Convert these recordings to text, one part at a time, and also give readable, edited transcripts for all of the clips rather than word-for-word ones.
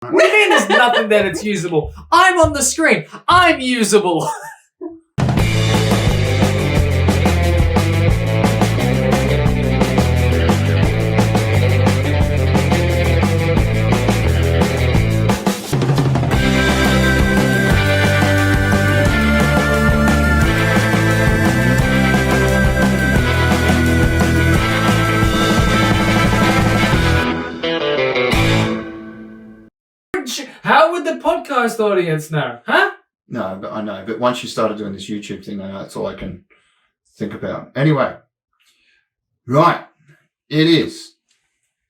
What do you mean there's nothing that it's usable? I'm on the screen. I'm usable. How would the podcast audience know? Huh? No, but I know. But once you started doing this YouTube thing, that's all I can think about. Anyway, right. It is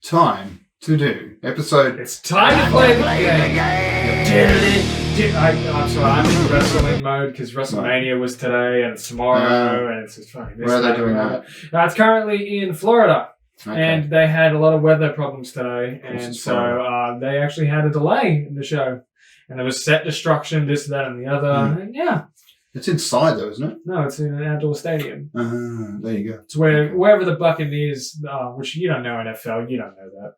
time to do episode... It's time to play the game. I'm sorry, I'm in wrestling mode because WrestleMania was today and it's tomorrow and it's just funny. Where are they doing that? It's currently in Florida. Okay. And they had a lot of weather problems today, and so they actually had a delay in the show. And there was set destruction, this, that, and the other. And yeah. It's inside though, isn't it? No, it's in an outdoor stadium. There you go. It's wherever the Buccaneers, which you don't know NFL, you don't know that.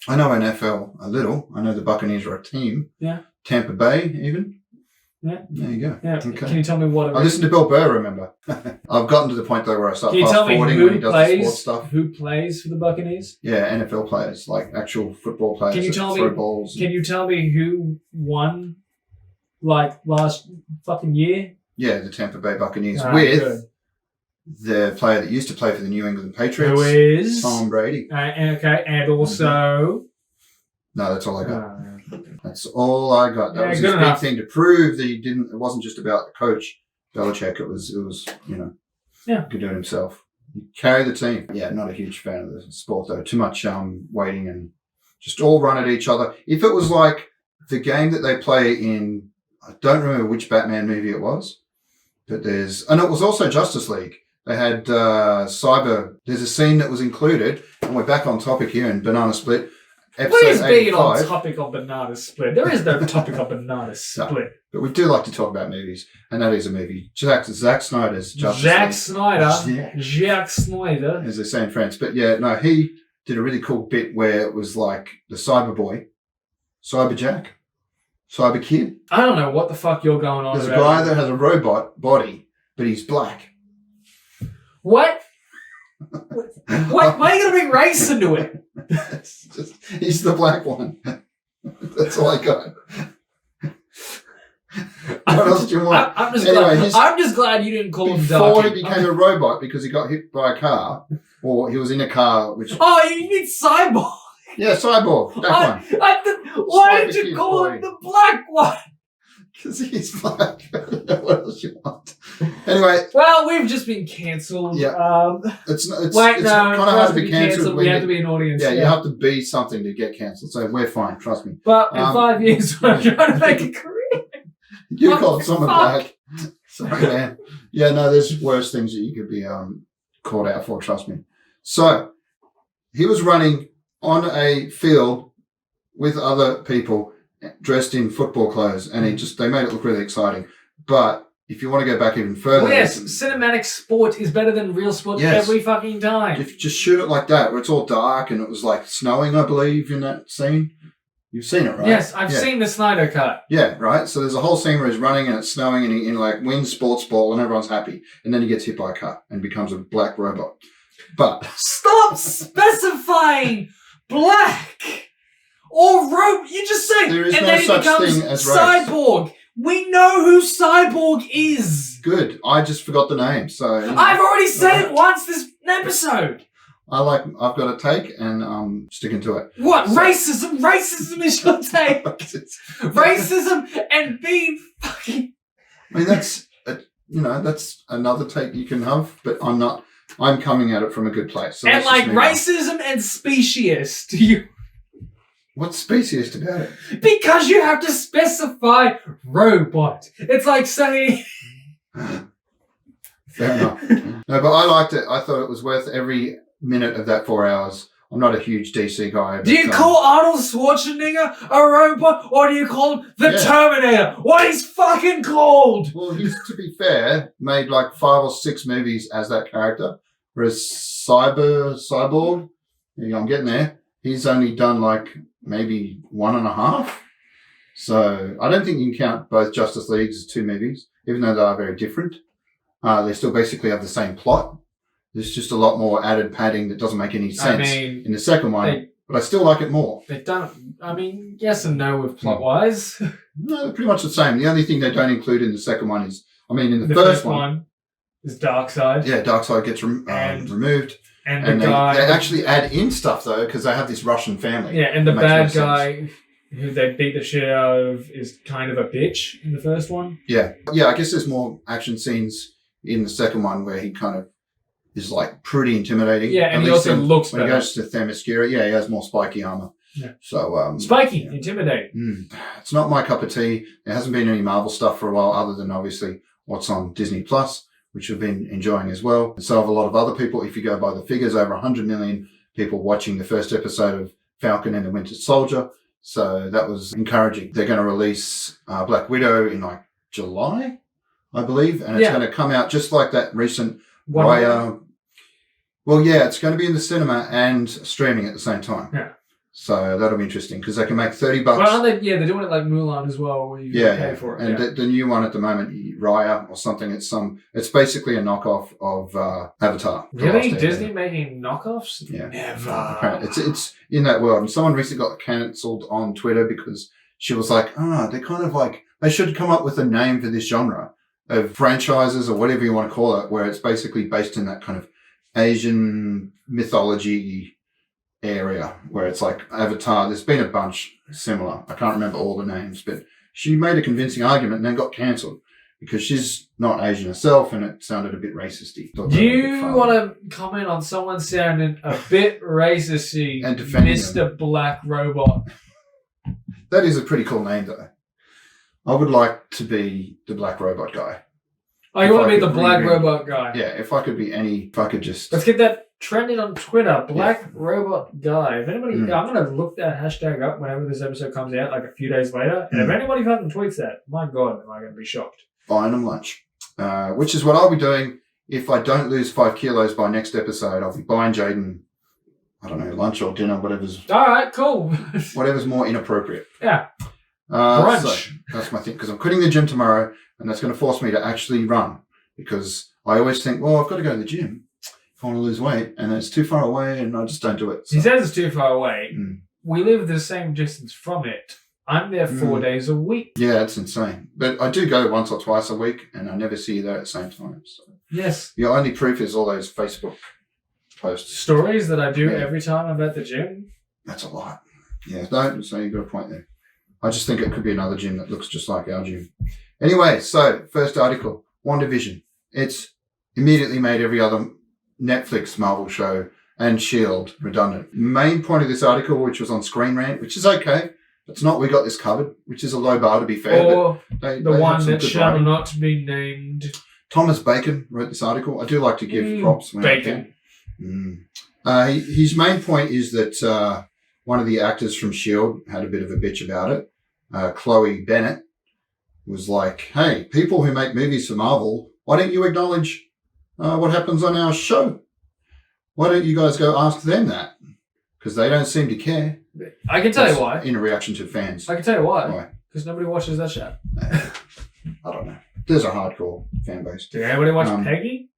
I know NFL a little. I know the Buccaneers are a team. Yeah. Tampa Bay, even. Yeah. There you go. Yeah. Okay. Can you tell me what? I listened to Bill Burr, remember? I've gotten to the point though where I start fast forwarding when he does the sports stuff. Who plays for the Buccaneers? Yeah, NFL players, like actual football players. Can you tell throw balls. Can you tell me who won, like last fucking year? Yeah, the Tampa Bay Buccaneers with the player that used to play for the New England Patriots. Who is Tom Brady. And also. No, that's all I got. That's all I got. That was his big thing to prove that it wasn't just about the coach, Belichick. It was, he could do it himself. He carried the team. Yeah, not a huge fan of the sport though. Too much waiting and just all run at each other. If it was like the game that they play in, I don't remember which Batman movie it was, but and it was also Justice League. They had there's a scene that was included, and we're back on topic here in Banana Split. Please be on topic of Banana Split. There is no topic of Banana Split. No, but we do like to talk about movies, and that is a movie. Zack Snyder's Justice League. Jack Snyder. As they say in France. But yeah, no, he did a really cool bit where it was like the Cyber Boy, Cyber Jack, Cyber Kid. I don't know what the fuck you're going on There's about. a guy that has a robot body, but he's black. What? What? Why are you going to bring race into it? He's the black one. That's all I got. What else do you want? I'm just glad you didn't call him dark. Before he became a robot because he got hit by a car, or he was in a car which... Oh, you mean Cyborg? Yeah, Cyborg. That one. Why did you call him the black one? Because he's black. What else you want? Anyway. Well, we've just been cancelled. Yeah. It's kind of hard to be cancelled. We have to be an audience. Yeah, you have to be something to get cancelled. So we're fine, trust me. But in 5 years, we're trying to make a career. You called someone black. Sorry, man. Yeah, no, there's worse things that you could be called out for, trust me. So, he was running on a field with other people dressed in football clothes, and they made it look really exciting. But if you want to go back even further... Well, yes, cinematic sport is better than real sport every fucking time. If you just shoot it like that, where it's all dark and it was like snowing, I believe, in that scene. You've seen it, right? Yes, I've seen the Snyder Cut. Yeah, right? So there's a whole scene where he's running and it's snowing and he wins sports ball and everyone's happy. And then he gets hit by a car and becomes a black robot. But... Stop specifying black or robot. You just say... There is no such thing as race. Cyborg. We know who Cyborg is. Good. I just forgot the name, so... I've already said it once this episode. I've got a take, and I'm sticking to it. What? So, racism? Racism is your take. Racism and being fucking... I mean, that's another take you can have, but I'm coming at it from a good place. So and like racism and speciest. What's speciest about it? Because you have to specify robot. It's like saying... Fair enough. No, but I liked it. I thought it was worth every minute of that 4 hours. I'm not a huge DC guy. Do you call Arnold Schwarzenegger a robot, or do you call him the Terminator? What he's fucking called? Well, he's, to be fair, made like 5 or 6 movies as that character, whereas Cyborg, I'm getting there, he's only done like maybe 1.5. So I don't think you can count both Justice Leagues as two movies, even though they are very different. They still basically have the same plot. There's just a lot more added padding that doesn't make any sense in the second one, but I still like it more. They don't, yes and no with plot-wise. No, they're pretty much the same. The only thing they don't include in the second one is, in the first one is Darkseid. Yeah, Darkseid gets removed. And they actually add in stuff, though, because they have this Russian family. Yeah, and the bad guy who they beat the shit out of is kind of a bitch in the first one. Yeah. Yeah, I guess there's more action scenes in the second one where he kind of is like pretty intimidating. Yeah, and he also looks better. When he goes to Themyscira, he has more spiky armor. Yeah. So spiky, intimidating. It's not my cup of tea. There hasn't been any Marvel stuff for a while, other than obviously what's on Disney Plus, which I've been enjoying as well. And so have a lot of other people. If you go by the figures, over 100 million people watching the first episode of Falcon and the Winter Soldier. So that was encouraging. They're going to release Black Widow in like July, I believe, and it's going to come out just like that recent Raya. Well, yeah, it's going to be in the cinema and streaming at the same time. Yeah. So that'll be interesting because they can make $30. Well, aren't they? Yeah, they're doing it like Mulan as well, where you pay for it. And the new one at the moment, Raya or something. It's basically a knockoff of Avatar. Really, Disney making knockoffs? Yeah, never. It's in that world. And someone recently got cancelled on Twitter because she was like, they're kind of like they should come up with a name for this genre of franchises or whatever you want to call it, where it's basically based in that kind of Asian mythology area where it's like Avatar. There's been a bunch similar. I can't remember all the names, but she made a convincing argument and then got cancelled because she's not Asian herself and it sounded a bit racisty. Do you want to comment on someone sounding a bit racisty and defending Mr. Black Robot? That is a pretty cool name though. I would like to be the Black Robot guy. Oh, you want to be the Black Robot guy? Yeah, if I could just... Let's get that trending on Twitter, Black Robot Guy. If anybody, I'm going to look that hashtag up whenever this episode comes out, like a few days later. And if anybody fucking tweets that, my God, am I going to be shocked. Buying them lunch. Which is what I'll be doing if I don't lose 5 kilos by next episode. I'll be buying Jaden, I don't know, lunch or dinner, whatever's... All right, cool. Whatever's more inappropriate. Yeah. Brunch. So that's my thing, because I'm quitting the gym tomorrow, and that's going to force me to actually run, because I always think, well, I've got to go to the gym if I want to lose weight, and it's too far away, and I just don't do it. So. He says it's too far away. We live the same distance from it. I'm there 4 days a week. Yeah, it's insane. But I do go once or twice a week, and I never see you there at the same time. So. Yes. The only proof is all those Facebook posts. Stories that I do every time I'm at the gym. That's a lot. Yeah, no, so you've got a point there. I just think it could be another gym that looks just like our gym. Anyway, so first article, WandaVision. It's immediately made every other Netflix Marvel show and S.H.I.E.L.D. redundant. Main point of this article, which was on Screen Rant, which is okay. It's not We Got This Covered, which is a low bar to be fair. Or they one that shall not be named. Thomas Bacon wrote this article. I do like to give props when Bacon. I can. His main point is that one of the actors from S.H.I.E.L.D. had a bit of a bitch about it. Chloe Bennett was like, hey, people who make movies for Marvel, why don't you acknowledge what happens on our show? Why don't you guys go ask them that? Because they don't seem to care. I can tell you why. In a reaction to fans. I can tell you why. Because nobody watches that show. I don't know. There's a hardcore fan base. Did anybody watch Peggy?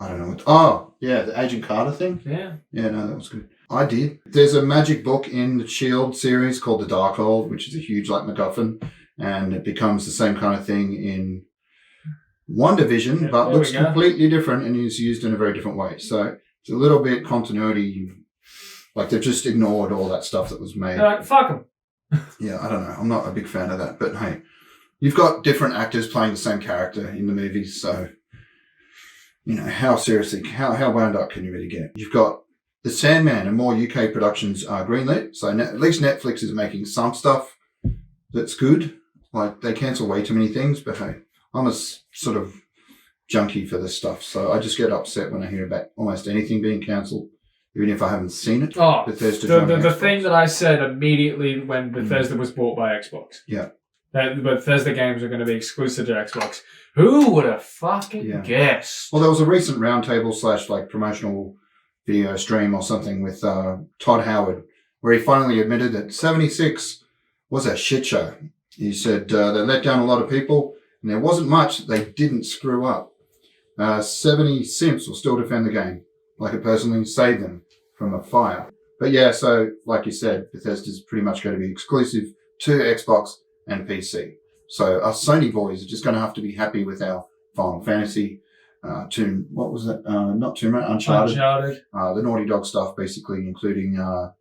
I don't know. The Agent Carter thing? Yeah. Yeah, no, that was good. I did. There's a magic book in the S.H.I.E.L.D. series called The Darkhold, which is a huge like MacGuffin, and it becomes the same kind of thing in WandaVision, but looks completely different and is used in a very different way. So it's a little bit continuity, like they've just ignored all that stuff that was made. Fuck them. Yeah, I don't know. I'm not a big fan of that, but hey, you've got different actors playing the same character in the movies, so how seriously, how wound up can you really get? You've got The Sandman and more UK productions are greenlit, so at least Netflix is making some stuff that's good. Like, they cancel way too many things, but hey, I'm a sort of junkie for this stuff, so I just get upset when I hear about almost anything being cancelled, even if I haven't seen it. The thing that I said immediately when Bethesda was bought by Xbox. Yeah. That Bethesda games are going to be exclusive to Xbox. Who would have fucking guessed? Well, there was a recent roundtable / promotional video stream or something with Todd Howard, where he finally admitted that 76 was a shit show. He said they let down a lot of people, and there wasn't much that they didn't screw up. 70 simps will still defend the game, like it personally saved them from a fire. But yeah, so like you said, Bethesda's pretty much going to be exclusive to Xbox and PC. So us Sony boys are just going to have to be happy with our Final Fantasy, what was it? Not Tomb Raider, Uncharted. The Naughty Dog stuff, basically, including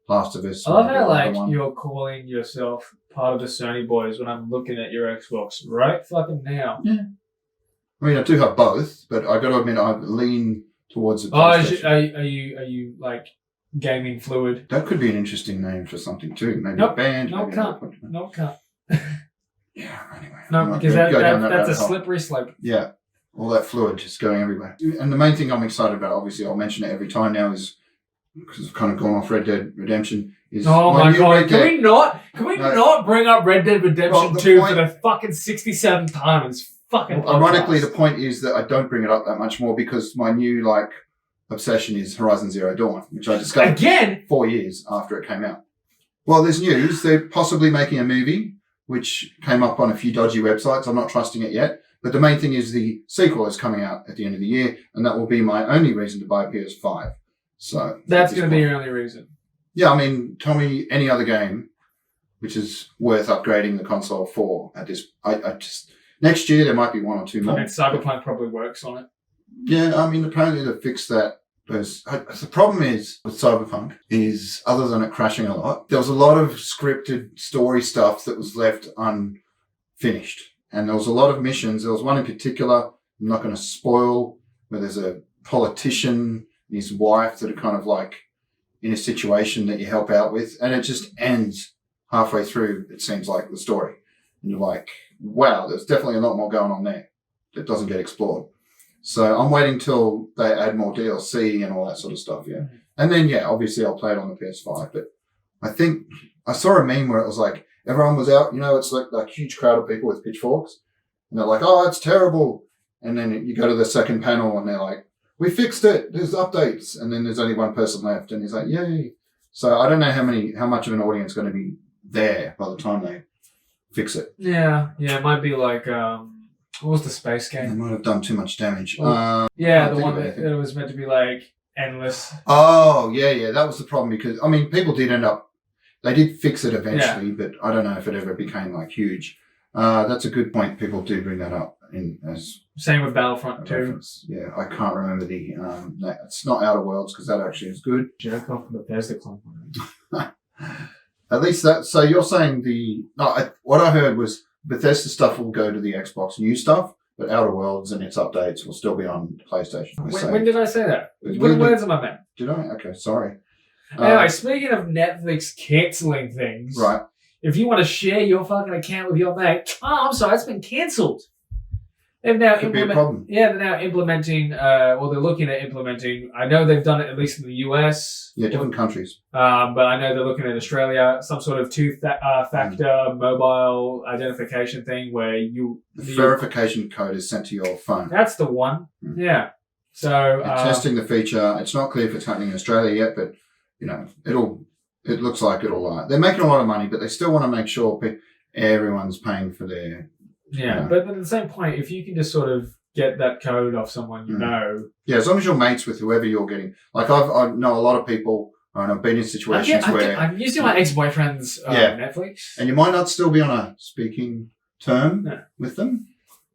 Last of Us. I love how you're calling yourself part of the Sony boys when I'm looking at your Xbox right fucking now. Yeah. I mean, I do have both, but I got to admit, I lean towards the PlayStation. Are you like gaming fluid? That could be an interesting name for something too. Maybe a band. Can't. Yeah. Anyway. No, because that's a slippery slope. Yeah. All that fluid just going everywhere. And the main thing I'm excited about, obviously, I'll mention it every time now, is because I've kind of gone off Red Dead Redemption. Oh my god! Can we not bring up Red Dead Redemption 2 for the fucking 67th time? It's fucking. Ironically, the point is that I don't bring it up that much more because my new obsession is Horizon Zero Dawn, which I discovered again 4 years after it came out. Well, there's news. They're possibly making a movie, which came up on a few dodgy websites. I'm not trusting it yet. But the main thing is the sequel is coming out at the end of the year, and that will be my only reason to buy a PS5. So that's going to be your only reason. Yeah, I mean, tell me any other game which is worth upgrading the console for at this. I just next year there might be one or two more. I mean, Cyberpunk probably works on it. Yeah, I mean, apparently they fixed that. The problem is with Cyberpunk is, other than it crashing a lot, there was a lot of scripted story stuff that was left unfinished. And there was a lot of missions. There was one in particular, I'm not going to spoil, where there's a politician and his wife that are kind of in a situation that you help out with. And it just ends halfway through, it seems like, the story. And you're like, wow, there's definitely a lot more going on there that doesn't get explored. So I'm waiting till they add more DLC and all that sort of stuff, yeah. And then, yeah, obviously I'll play it on the PS5. But I think I saw a meme where it was like, everyone was out, it's like a huge crowd of people with pitchforks. And they're like, oh, it's terrible. And then you go to the second panel and they're like, we fixed it. There's updates. And then there's only one person left. And he's like, yay. So I don't know how much of an audience is going to be there by the time they fix it. Yeah. Yeah. It might be like, what was the space game? They might have done too much damage. The one that it was meant to be endless. Oh, yeah. That was the problem because, I mean, people did they did fix it eventually, but I don't know if it ever became huge. That's a good point. People do bring that up same with Battlefront 2. Yeah, I can't remember it's not Outer Worlds because that actually is good. Jerk off the Bethesda club. At least that. So you're saying what I heard was Bethesda stuff will go to the Xbox new stuff, but Outer Worlds and its updates will still be on PlayStation. When did I say that? What words am I meant? Did I? Okay, sorry. Anyway, speaking of Netflix cancelling things, right? If you want to share your fucking account with your mate, I'm sorry, it's been cancelled. They've now Could be a problem. Yeah, they're now implementing. They're looking at implementing. I know they've done it at least in the US. Yeah, different countries. But I know they're looking at Australia, some sort of two-factor mobile identification thing where the verification code is sent to your phone. That's the one. Yeah. So testing the feature. It's not clear if it's happening in Australia yet, but it looks like it'll. They're making a lot of money, but they still want to make sure everyone's paying for their. Yeah, but at the same point, if you can just sort of get that code off someone you know. Yeah, as long as you're mates with whoever you're getting. I know a lot them, and I've been in situations where I'm using my ex-boyfriend's Netflix, and you might not still be on a speaking term with them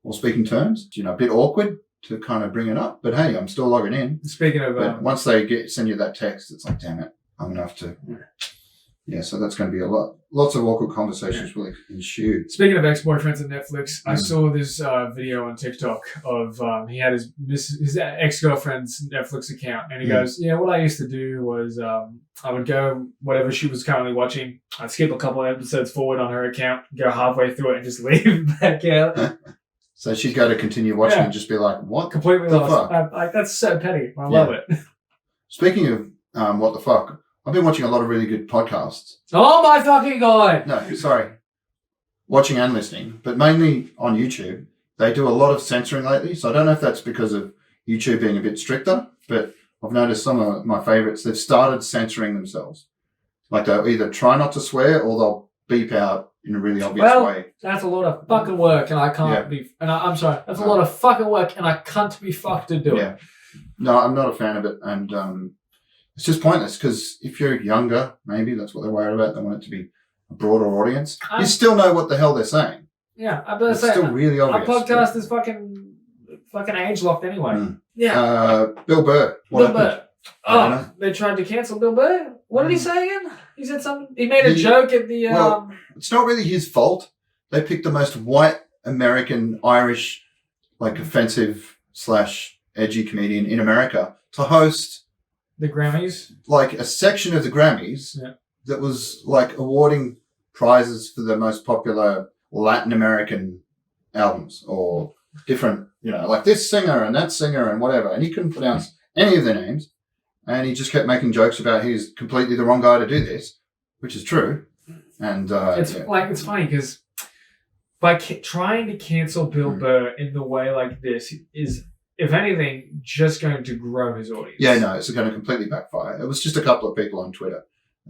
or speaking terms. A bit awkward to kind of bring it up, but hey, I'm still logging in. Speaking of, but once they send you that text, it's like, damn it, I'm gonna have to. Yeah, so that's going to be lots of awkward conversations will ensue. Speaking of ex-boyfriends and Netflix, I saw this video on TikTok of he had his ex-girlfriend's Netflix account, and he goes, "Yeah, what I used to do was I would go whatever she was currently watching, I'd skip a couple of episodes forward on her account, go halfway through it, and just leave back out." So she'd go to continue watching and just be like, "What? Completely the lost. Fuck? That's so petty. I love it." Speaking of what the fuck. I've been watching a lot of really good podcasts. Oh my fucking God! No, sorry. Watching and listening, but mainly on YouTube. They do a lot of censoring lately, so I don't know if that's because of YouTube being a bit stricter, but I've noticed some of my favorites, they've started censoring themselves. They'll either try not to swear or they'll beep out in a really obvious way. That's a lot of fucking work, and I can't be. And I'm sorry, that's a lot of fucking work, and I can't be fucked to do it. No, I'm not a fan of it, and it's just pointless because if you're younger, maybe that's what they're worried about. They want it to be a broader audience. You still know what the hell they're saying. Yeah, I'm gonna say it's still really obvious. Our podcast is fucking age locked anyway. Yeah. Bill Burr. Bill Burr. Oh, they tried to cancel Bill Burr. What did he say again? He said something. He made a joke at the. Well, it's not really his fault. They picked the most white American Irish, like offensive / edgy comedian in America to host the Grammys. Like a section of the Grammys that was like awarding prizes for the most popular Latin American albums or different, like this singer and that singer and whatever. And he couldn't pronounce any of their names. And he just kept making jokes about he's completely the wrong guy to do this, which is true. And it's funny because by trying to cancel Bill Burr in the way like this is, if anything, just going to grow his audience. Yeah, no, it's going to completely backfire. It was just a couple of people on Twitter,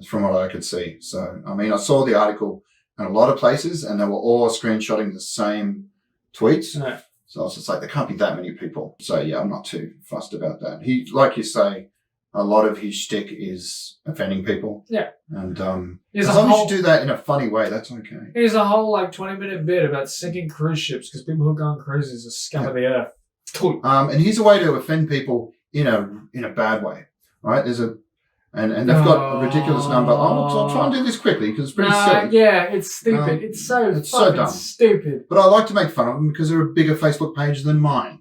from what I could see. So, I mean, I saw the article in a lot of places, and they were all screenshotting the same tweets. No. So I was just like, there can't be that many people. So, yeah, I'm not too fussed about that. He, like you say, a lot of his shtick is offending people. Yeah. And as long as you do that in a funny way, that's okay. Here's a whole 20-minute bit about sinking cruise ships because people who go on cruises are scum of the earth. Cool. And here's a way to offend people in a bad way, right? There's and they've got a ridiculous number. I'll try and do this quickly because it's pretty silly. Yeah, it's stupid. It's so dumb. Stupid. But I like to make fun of them because they're a bigger Facebook page than mine.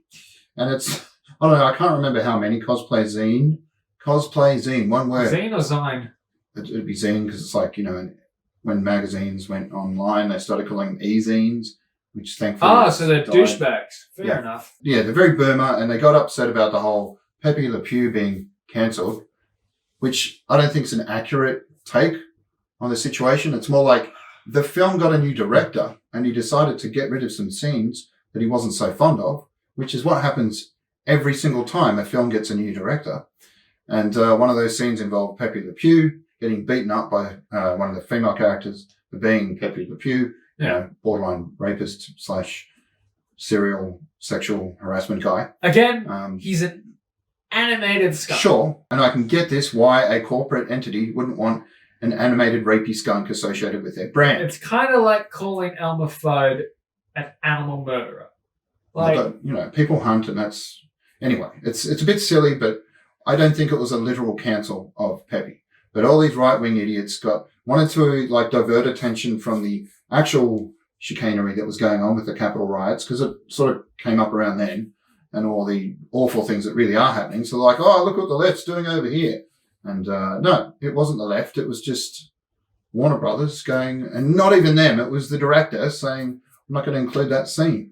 And it's, I don't know, I can't remember how many. Cosplay zine, one word. Zine or Zine? It'd be zine because it's like, when magazines went online, they started calling them e-zines, which thankfully... so they're douchebags. Fair enough. Yeah, they're very boomer, and they got upset about the whole Pepe Le Pew being cancelled, which I don't think is an accurate take on the situation. It's more like the film got a new director, and he decided to get rid of some scenes that he wasn't so fond of, which is what happens every single time a film gets a new director. And one of those scenes involved Pepe Le Pew getting beaten up by one of the female characters for being Pepe Le Pew, borderline rapist / serial sexual harassment guy. Again, he's an animated skunk. Sure, and I can get this, why a corporate entity wouldn't want an animated rapey skunk associated with their brand. It's kind of like calling Elmer Fudd an animal murderer. People hunt, and that's... Anyway, it's a bit silly, but I don't think it was a literal cancel of Pepe. But all these right-wing idiots wanted to divert attention from the actual chicanery that was going on with the Capitol riots, because it sort of came up around then, and all the awful things that really are happening. So look what the left's doing over here. And no, it wasn't the left. It was just Warner Brothers going, and not even them. It was the director saying, I'm not going to include that scene.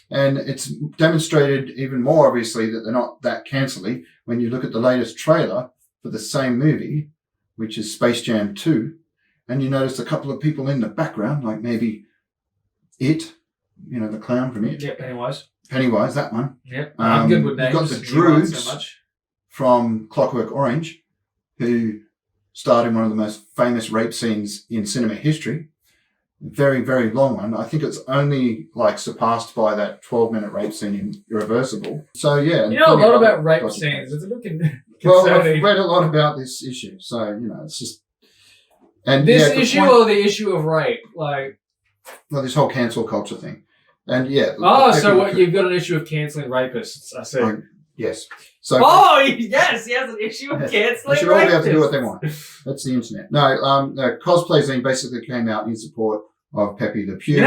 And it's demonstrated even more, obviously, that they're not that cancelly when you look at the latest trailer for the same movie, which is Space Jam 2, and you notice a couple of people in the background, like maybe It, the clown from It. Yeah, Pennywise. Pennywise, that one. Yep. I'm good with names. You've got the Droogs from Clockwork Orange, who starred in one of the most famous rape scenes in cinema history. Very, very long one. I think it's only surpassed by that 12-minute rape scene in Irreversible. So yeah, you know a lot about rape scenes. It's a bit concerning. Well, I've read a lot about this issue, so it's just. And this issue or the issue of rape, this whole cancel culture thing, and so what? You've got an issue of cancelling rapists. I see. Yes. So. Oh yes, he has an issue of cancelling rapists. They should all be able to do what they want. That's the internet. No, Cosplay Zine basically came out in support of Pepe Le Pew.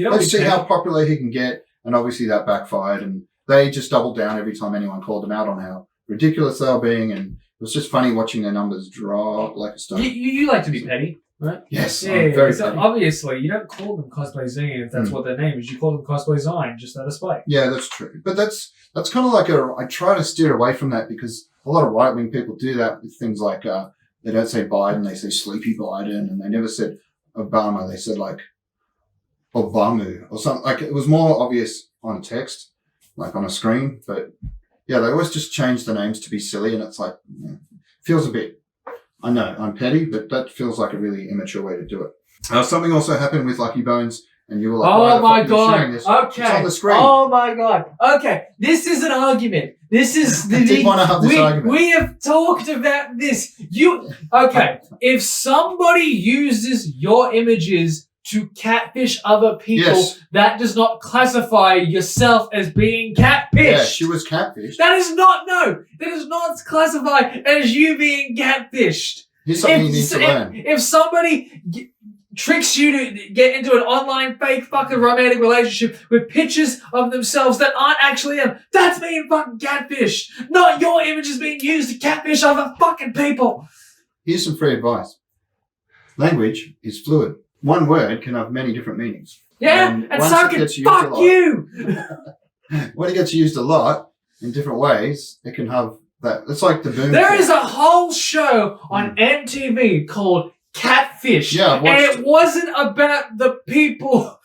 Let's see how popular he can get, and obviously that backfired, and they just doubled down every time anyone called them out on how ridiculous they were being, and it was just funny watching their numbers drop like a stone. You like to be petty, right? Yes, yeah. Very so petty. Obviously, you don't call them Cosplay Zine if that's what their name is. You call them Cosplay Zine just out of spite. Yeah, that's true. But that's kind of I try to steer away from that because a lot of right-wing people do that with things like they don't say Biden, they say Sleepy Biden, and they never said Obama, they said Obamu or something. It was more obvious on text, on a screen, but yeah, they always just change the names to be silly, and it's feels a bit, I know I'm petty, but that feels like a really immature way to do it. Something also happened with Lucky Bones, and you were like, "Oh my god! Okay, it's on the screen. Oh my god! Okay, this is an argument. This is the. I did want to have this argument. We have talked about this. If somebody uses your images to catfish other people, that does not classify yourself as being catfished. Yeah, she was catfished. That is not classified as you being catfished. Here's something you need to learn. If somebody tricks you to get into an online fake fucking romantic relationship with pictures of themselves that aren't actually them, that's being fucking catfished. Not your images being used to catfish other fucking people. Here's some free advice. Language is fluid. One word can have many different meanings. Yeah, and so can fuck you. When it gets used a lot in different ways, it can have that. It's like the boom. There is a whole show on MTV called Catfish. Yeah, and it wasn't about the people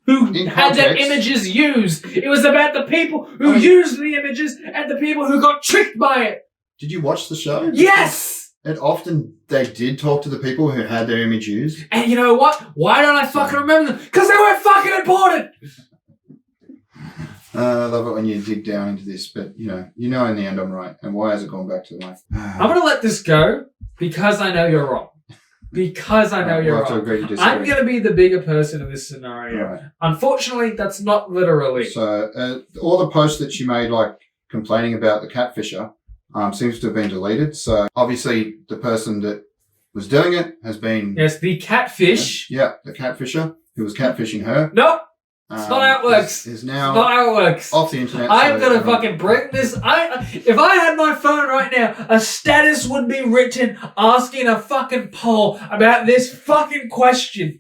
who had their images used. It was about the people who used the images and the people who got tricked by it. Did you watch the show? Yes! And often they did talk to the people who had their image used. And you know what? Why don't I fucking remember them? Because they were fucking important! I love it when you dig down into this, but you know in the end I'm right. And why has it gone back to life? I'm going to let this go because I know you're wrong. Because I know you're wrong. I'm going to be the bigger person in this scenario. Right. Unfortunately, that's not literally. So all the posts that she made, like complaining about the catfisher, seems to have been deleted. So obviously the person that was doing it has been... Yes, the catfish. Yeah, the catfisher who was catfishing her. Nope. It's not how it works. Is now not how it works. Off the internet. I'm going to fucking break this. If I had my phone right now, a status would be written asking a fucking poll about this fucking question.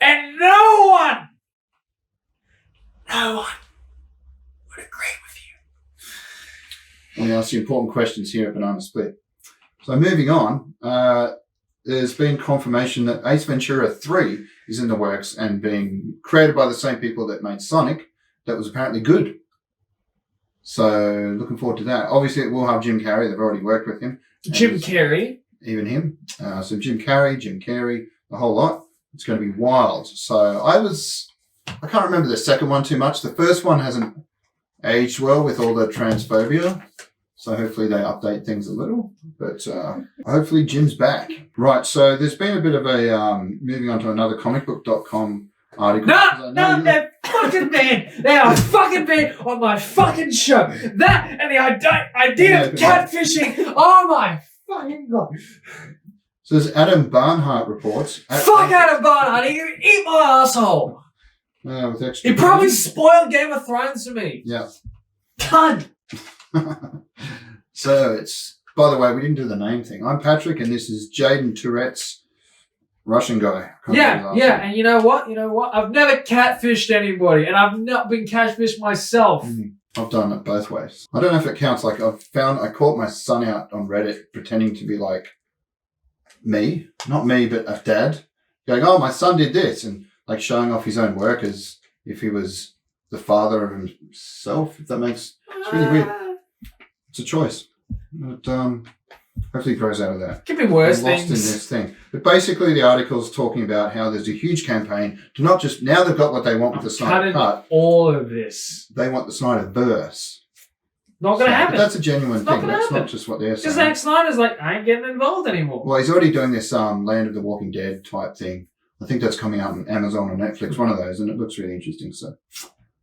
And no one would agree with you. Let me ask you important questions here at Banana Split. So moving on, there's been confirmation that Ace Ventura 3 is in the works and being created by the same people that made Sonic. That was apparently good. So looking forward to that. Obviously, it will have Jim Carrey. They've already worked with him. Jim Carrey? Even him. So Jim Carrey, the whole lot. It's going to be wild. So I can't remember the second one too much. The first one hasn't aged well with all the transphobia. So hopefully they update things a little, but hopefully Jim's back. Right, so there's been a bit of a, moving on to another comicbook.com article. No, they're fucking banned. They are fucking banned on my fucking show. That and the idea of catfishing. Oh my fucking God. So there's Adam Barnhart reports. Fuck Adam Barnhart, he can eat my asshole. With extra he probably spoiled Game of Thrones for me. Yeah. Cunt. So it's, by the way, we didn't do the name thing. I'm Patrick, and this is Jaden Tourette's Russian guy. And you know what? I've never catfished anybody, and I've not been catfished myself. I've done it both ways. I don't know if it counts. Like I caught my son out on Reddit pretending to be like me, not me, but a dad, going, "Oh, my son did this," and like showing off his own work as if he was the father of himself. If that makes it's really weird. It's a choice. But hopefully he grows out of that. Could be worse things. Lost in this thing. But basically the article's talking about how there's a huge campaign to not just, now they've got what they want with the Snyder Cut. All of this. They want the Snyderverse. Not going to happen. But that's a genuine thing. That's not just what they're saying. Because Zack Snyder's like, I ain't getting involved anymore. Well, he's already doing this Land of the Walking Dead type thing. I think that's coming out on Amazon or Netflix, one of those, and it looks really interesting. So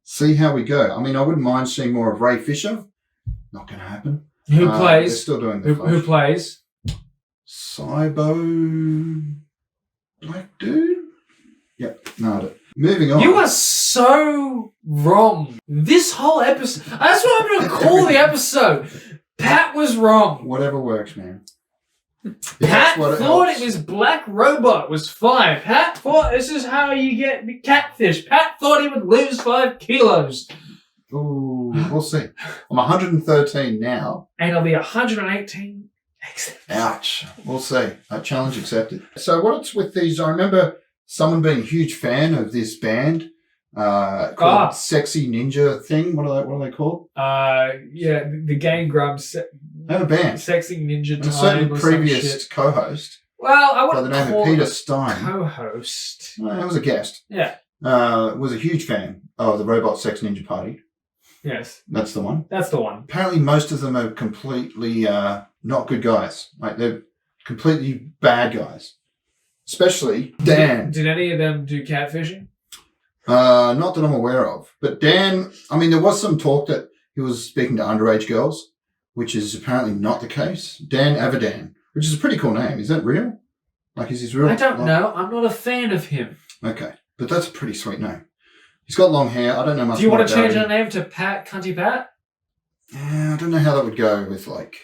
see how we go. I mean, I wouldn't mind seeing more of Ray Fisher. Not going to happen. Who plays? They're still doing the who plays? Cybo black dude? Yep, nailed it. Moving on. You are so wrong. This whole episode. That's what I'm going to call the episode. Pat was wrong. Whatever works, man. Pat thought it was Black Robot was 5. Pat thought this is how you get catfish. Pat thought he would lose 5 kilos. Ooh, we'll see. I'm 113 now. And it'll be 118. Ouch. We'll see. Challenge accepted. So what's with these? I remember someone being a huge fan of this band called Sexy Ninja thing. What are they called? The Game Grumps. They have a band. Sexy Ninja Time. A certain previous co-host Well, I by wouldn't the name call of Peter it Stein. co-host. It was a guest. Yeah. Was a huge fan of the Robot Sex Ninja Party. Yes. That's the one. That's the one. Apparently, most of them are completely not good guys. Like, they're completely bad guys. Especially Dan. Did any of them do catfishing? Not that I'm aware of. But Dan, I mean, there was some talk that he was speaking to underage girls, which is apparently not the case. Dan Avidan, which is a pretty cool name. Is that real? Like, is his real? I don't know. I'm not a fan of him. Okay. But that's a pretty sweet name. He's got long hair. I don't know much. Do you want to change him. our name to Pat Cunty Pat? Yeah, I don't know how that would go with like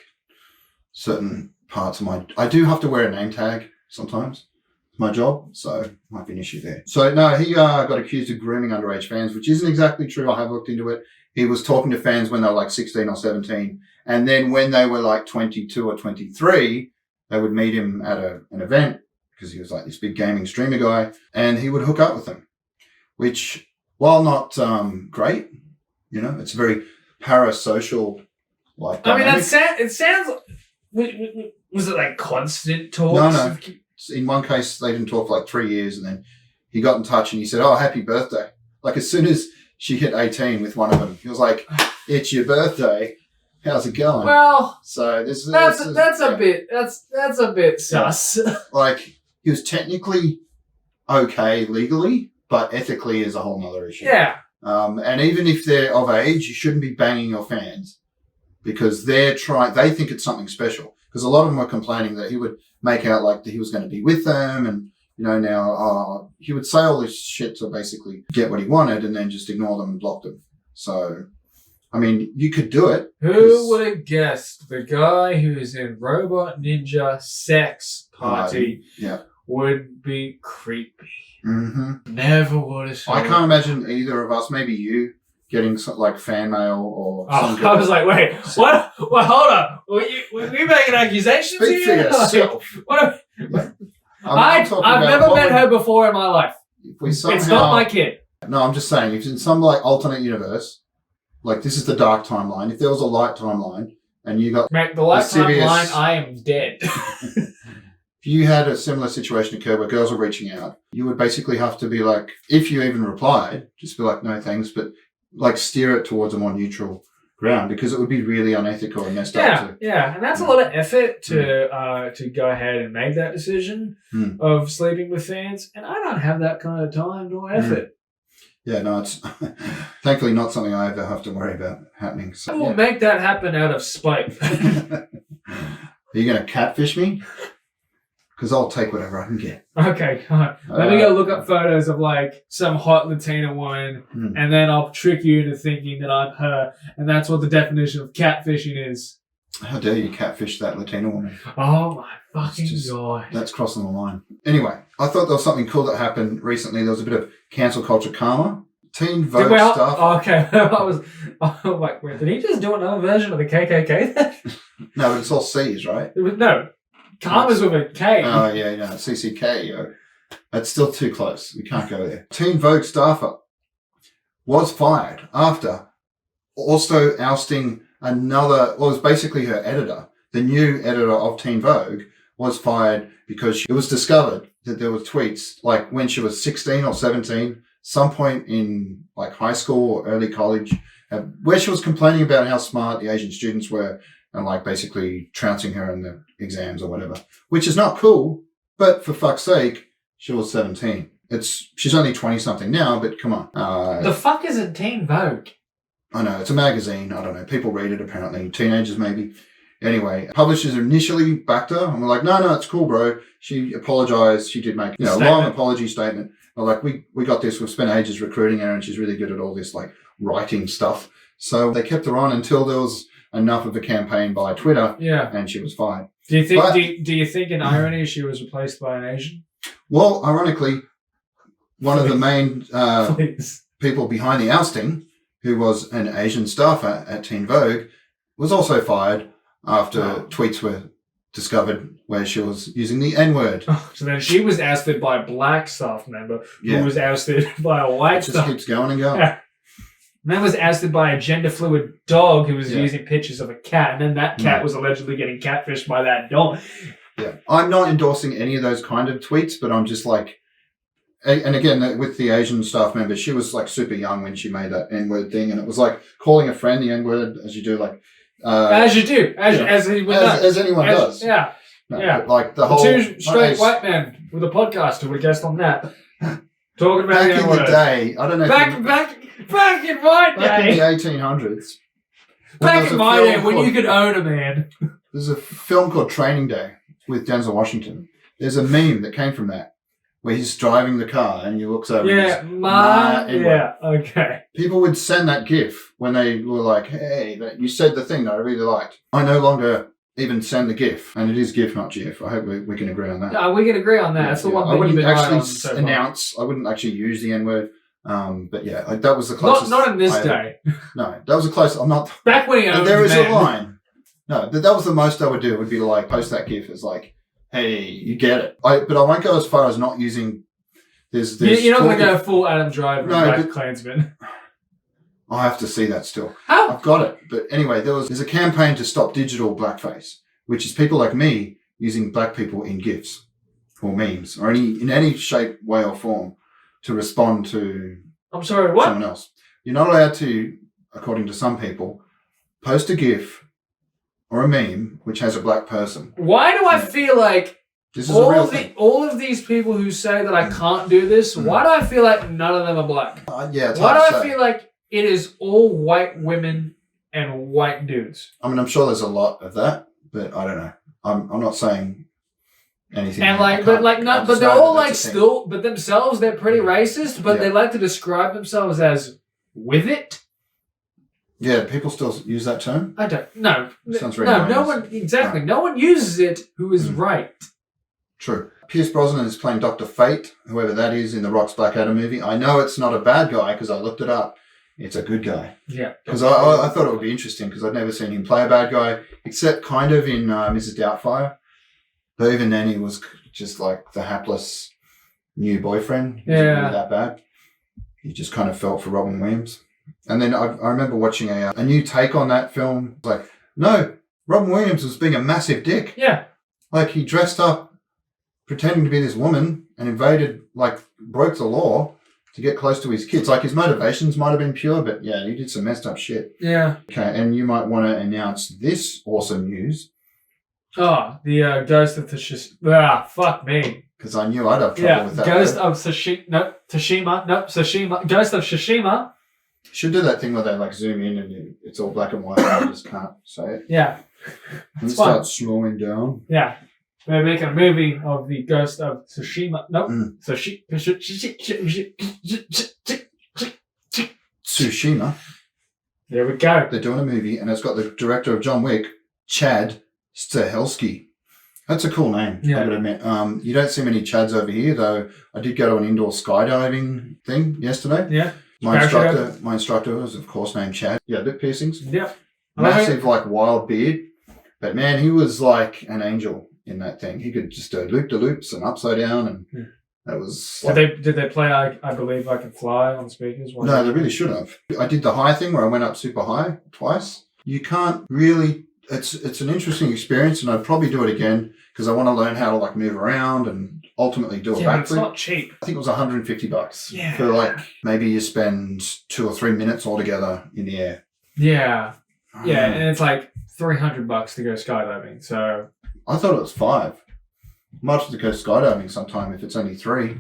certain parts of my. I do have to wear a name tag sometimes. It's my job, so might be an issue there. So no, he got accused of grooming underage fans, which isn't exactly true. I have looked into it. He was talking to fans when they were like 16 or 17, and then when they were like 22 or 23, they would meet him at an event because he was like this big gaming streamer guy, and he would hook up with them, which, while not great, you know, it's very parasocial. Like, I mean, it sounds. Was it like constant talks? No. In one case, they didn't talk for like 3 years, and then he got in touch and he said, "Oh, happy birthday!" Like, as soon as she hit 18 with one of them, he was like, "It's your birthday. How's it going?" Well, so that's a bit sus. Like, he was technically okay legally, but ethically is a whole nother issue. Yeah. And even if they're of age, you shouldn't be banging your fans because they think it's something special. Because a lot of them were complaining that he would make out like that he was going to be with them, and you know, now he would say all this shit to basically get what he wanted, and then just ignore them and block them. So, I mean, you could do it. Who would have guessed the guy who's in Robot Ninja Sex Party would be creepy? Mm-hmm. Never would have. I can't imagine either of us. Maybe you getting some, like, fan mail or. I was like, wait, what? Well, hold on. Were we making accusations Speak here? for yourself. I've never met her before in my life. It's not my kid. No, I'm just saying, if in some like alternate universe, like this is the dark timeline. If there was a light timeline and you got the light timeline, I am dead. If you had a similar situation occur where girls were reaching out, you would basically have to be like, if you even replied, just be like, no thanks, but like steer it towards a more neutral ground because it would be really unethical and messed up. Yeah, and that's a lot of effort to go ahead and make that decision of sleeping with fans, and I don't have that kind of time nor effort. Yeah, no, it's thankfully not something I ever have to worry about happening. So, I will make that happen out of spite. Are you going to catfish me? Because I'll take whatever I can get. Okay, let me go look up photos of like some hot Latina woman, and then I'll trick you into thinking that I'm her, and that's what the definition of catfishing is. How dare you catfish that Latina woman? Oh my fucking god. That's crossing the line. Anyway, I thought there was something cool that happened recently. There was a bit of cancel culture karma. Teen Vogue stuff. Okay, like, wait, did he just do another version of the KKK then? No, but it's all C's, right? No. Karma's with a K. Oh, yeah, no, CCK, yo. That's still too close. We can't go there. Teen Vogue staffer was fired after also ousting it was basically her editor. The new editor of Teen Vogue was fired because it was discovered that there were tweets, like when she was 16 or 17, some point in like high school or early college, where she was complaining about how smart the Asian students were and like basically trouncing her in the exams or whatever, which is not cool. But for fuck's sake, she was 17. She's only 20 something now, but come on. The fuck is a Teen Vogue? I know, it's a magazine. I don't know. People read it apparently. Teenagers maybe. Anyway, publishers initially backed her and were like, no, it's cool, bro. She apologized. She did make a long apology statement. They're like, we got this. We've spent ages recruiting her and she's really good at all this like writing stuff. So they kept her on until there was enough of a campaign by Twitter. Yeah. And she was fired. Do you think do you think in irony she was replaced by an Asian? Well, ironically, one of the main people behind the ousting, who was an Asian staffer at Teen Vogue, was also fired after tweets were discovered where she was using the N-word. So then she was ousted by a black staff member who was ousted by a white staff. It just keeps going and going. Yeah. And then was ousted by a gender-fluid dog who was using pictures of a cat, and then that cat was allegedly getting catfished by that dog. Yeah. I'm not endorsing any of those kind of tweets, but I'm just like, and again, with the Asian staff member, she was like super young when she made that N-word thing. And it was like calling a friend the N-word, as you do, like. As you do. As anyone does. Yeah. No, yeah. Like the whole. Two straight white men with a podcast who would guest on that. Talking about back in the day, I don't know. Back in my day. Back in the 1800s. Back in my day when you could own a man. There's a film called Training Day with Denzel Washington. There's a meme that came from that where he's driving the car and he looks over. Yeah, okay. People would send that GIF when they were like, "Hey, you said the thing that I really liked." I no longer even send the GIF, and it is GIF, not GIF. I hope we can agree on that. No, we can agree on that. That's the one thing I wouldn't you've been actually right on so announce. I wouldn't actually use the N-word. But yeah, that was the closest. Not in this day. No, that was the closest. I'm not. Back when he owned there is man. a line. No, that was the most I would do. Would be to like post that GIF as like, "Hey, you get it." But I won't go as far as not using. You're not going to go full Adam Driver and Klansman. I have to see that still. How? I've got it. But anyway, there's a campaign to stop digital blackface, which is people like me using black people in GIFs or memes or in any shape, way, or form to respond to. I'm sorry, what? Someone else. You're not allowed to, according to some people, post a GIF or a meme which has a black person. Why do I feel like this is all of these people who say that I can't do this, why do I feel like none of them are black? Why do I feel like it is all white women and white dudes? I mean, I'm sure there's a lot of that, but I don't know. I'm not saying anything. And but they're all like still, but themselves they're pretty racist, but they like to describe themselves as with it. Yeah, people still use that term. I don't. No, sounds very no one exactly. No one uses it who is right. True. Pierce Brosnan is playing Dr. Fate, whoever that is, in the Rock's Black Adam movie. I know it's not a bad guy because I looked it up. It's a good guy. Yeah. Because I thought it would be interesting because I'd never seen him play a bad guy, except kind of in Mrs. Doubtfire. But even then, he was just like the hapless new boyfriend. He wasn't really that bad. He just kind of felt for Robin Williams. And then I remember watching a new take on that film. Like, no, Robin Williams was being a massive dick. Yeah. Like, he dressed up pretending to be this woman and broke the law to get close to his kids. Like, his motivations might have been pure, but yeah, he did some messed up shit. Yeah. Okay, and you might want to announce this awesome news. Oh, the Ghost of Tsushima. Fuck me. Because I knew I'd have trouble with that. Ghost of Tsushima. Ghost of Tsushima. Should do that thing where they like zoom in and it's all black and white and I just can't say it. Yeah. And it starts slowing down. Yeah. We're making a movie of the Ghost of Tsushima. Nope. Tsushima. There we go. They're doing a movie and it's got the director of John Wick, Chad Stahelski. That's a cool name, I would admit. You don't see many Chads over here, though. I did go to an indoor skydiving thing yesterday. Yeah. My instructor was, of course, named Chad. Yeah, lip piercings. Yep. Massive, wild beard. But, man, he was like an angel in that thing. He could just do loop-de-loops and upside down, and that was... Did they play I Believe I Can Fly on speakers? No, they really should have. I did the high thing where I went up super high twice. You can't really... It's an interesting experience, and I'd probably do it again because I want to learn how to move around and ultimately do a backflip. It's not cheap. I think it was $150. Yeah. For maybe you spend 2 or 3 minutes altogether in the air. Yeah. Yeah, and it's like $300 to go skydiving. So I thought it was 5. Might have to go skydiving sometime if it's only 3.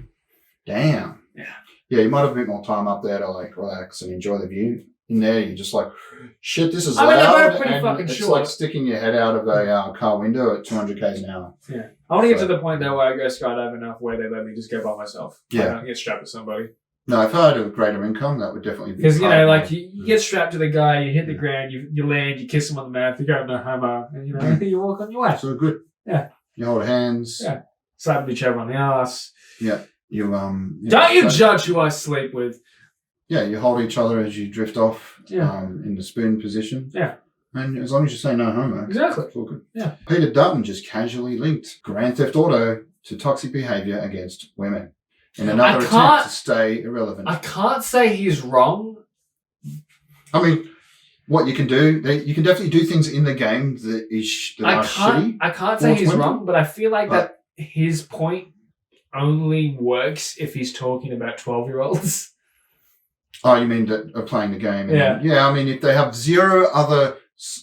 Damn. Yeah. Yeah, you might have a bit more time up there to relax and enjoy the view. In there, you're just like, shit, this is loud. Pretty fucking it's short. like sticking your head out of a car window at 200 k's an hour. Yeah. I want to get to the point, though, where I go skydiving enough where they let me just go by myself. Yeah. I don't get strapped to somebody. No, if I had a greater income, that would definitely be... Because, you get strapped to the guy, you hit the ground, you land, you kiss him on the mouth, you go, no homo, and, you walk on your way. So good. Yeah. You hold hands. Yeah. Slap each other on the ass. Yeah. Don't you judge who I sleep with. Yeah, you hold each other as you drift off in the spoon position. Yeah. And as long as you say no homo. Exactly. It's all good. Yeah. Peter Dutton just casually linked Grand Theft Auto to toxic behaviour against women in another attempt to stay irrelevant. I can't say he's wrong. I mean, what you can do, you can definitely do things in the game that are shitty. I can't say he's wrong, but I feel like that his point only works if he's talking about 12-year-olds. Oh, you mean that are playing the game? Yeah. Yeah, I mean, if they have zero other,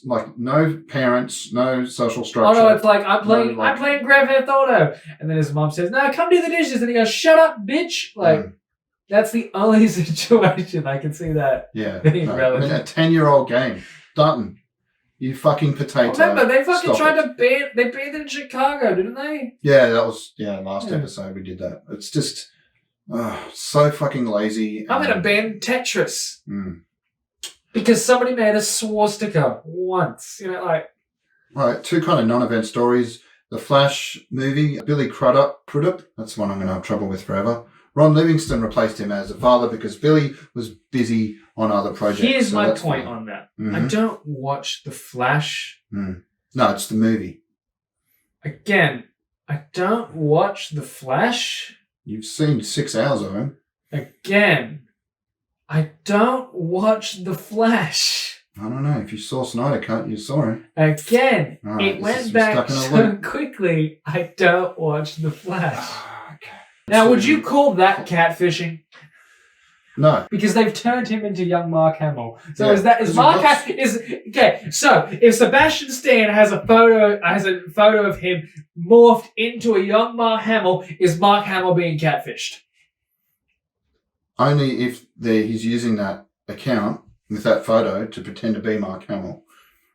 like, no parents, no social structure. Oh, no, it's like, I'm playing Grand Theft Auto. And then his mom says, no, come do the dishes. And he goes, shut up, bitch. Like, that's the only situation I can see that being relevant. I mean, a 10-year-old game. Dutton, you fucking potato. Remember, they fucking tried to ban it in Chicago, didn't they? Yeah, that was, last episode we did that. It's just... so fucking lazy. I'm going to ban Tetris. Because somebody made a swastika once. You know, like... Right, two kind of non-event stories. The Flash movie, Billy Crudup. That's one I'm going to have trouble with forever. Ron Livingston replaced him as a father because Billy was busy on other projects. Here's my point on that. I don't watch The Flash. No, it's the movie. Again, I don't watch The Flash. You've seen 6 hours of him. Again, I don't watch The Flash. I don't know. If you saw Snyder Cut, you saw him. Again, it went back so quickly, I don't watch The Flash. Okay. Now, would you call that catfishing? No. Because they've turned him into young Mark Hamill. So okay, so if Sebastian Stan has a photo of him morphed into a young Mark Hamill, is Mark Hamill being catfished? Only if he's using that account with that photo to pretend to be Mark Hamill.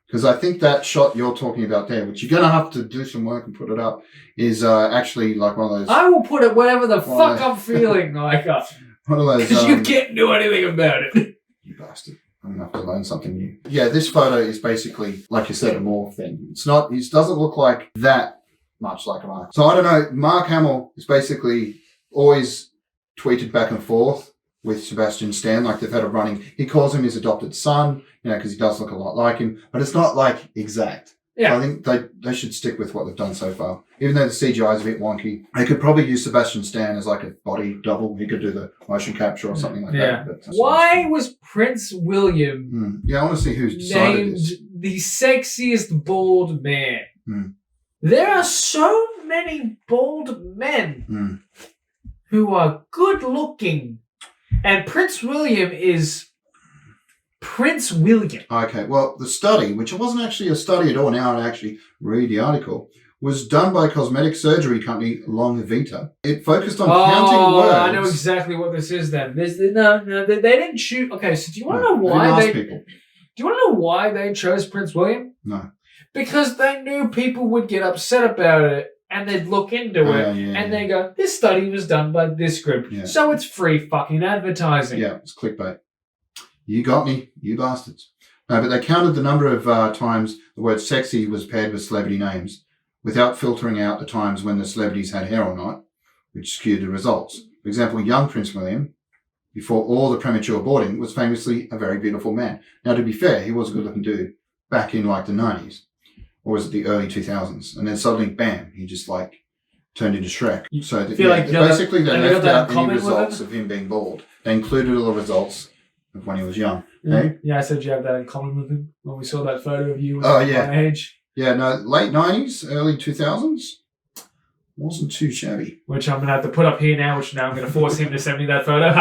Because I think that shot you're talking about there, which you're going to have to do some work and put it up, is actually like one of those... I will put it whatever the fuck I'm feeling like. One of those... Because you can't do anything about it. You bastard. I'm going to have to learn something new. Yeah, this photo is basically, like you said, a morph thing. It doesn't look like that much like a Mark. So I don't know. Mark Hamill is basically always tweeted back and forth with Sebastian Stan, like they've had a running... He calls him his adopted son, because he does look a lot like him, but it's not like exact. Yeah. So I think they should stick with what they've done so far. Even though the CGI is a bit wonky, they could probably use Sebastian Stan as like a body double. He could do the motion capture or something like that. But why was Prince William I want to see who's decided named this. the sexiest bald man? There are so many bald men who are good looking. And Prince William is Prince William. Okay, well, the study, which wasn't actually a study at all, now I actually read the article, was done by cosmetic surgery company Longvita. It focused on counting words. I know exactly what this is then. No, they didn't shoot. Okay, so do you want to know why Do you want to know why they chose Prince William? No. Because they knew people would get upset about it. And they'd look into it, and they go, this study was done by this group, so it's free fucking advertising. Yeah, it's clickbait. You got me, you bastards. No, but they counted the number of times the word sexy was paired with celebrity names without filtering out the times when the celebrities had hair or not, which skewed the results. For example, young Prince William, before all the premature aborting, was famously a very beautiful man. Now, to be fair, he was a good-looking dude back in, like, the 90s. Or was it the early 2000s? And then suddenly, bam, he just turned into Shrek. So basically they left out any results of him being bald. They included all the results of when he was young. Hey? Yeah, I said you have that in common with him when we saw that photo of you my age. Yeah, no, late 90s, early 2000s. Wasn't too shabby. Which I'm going to have to put up here now, which now I'm going to force him to send me that photo.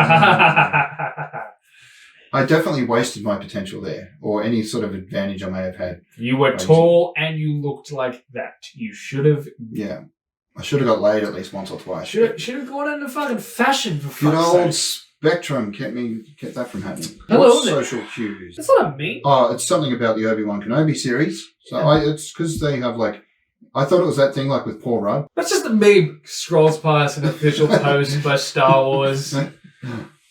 I definitely wasted my potential there, or any sort of advantage I may have had. You were tall and you looked like that. You should have... Yeah. I should have got laid at least once or twice. Should have gone into fucking fashion for fuck's sake. Good old Spectrum kept that from happening. Hello, social cues? That's not a me. Oh, it's something about the Obi-Wan Kenobi series. So it's because they have I thought it was that thing with Paul Rudd. That's just a meme. Scrolls past an official post by Star Wars.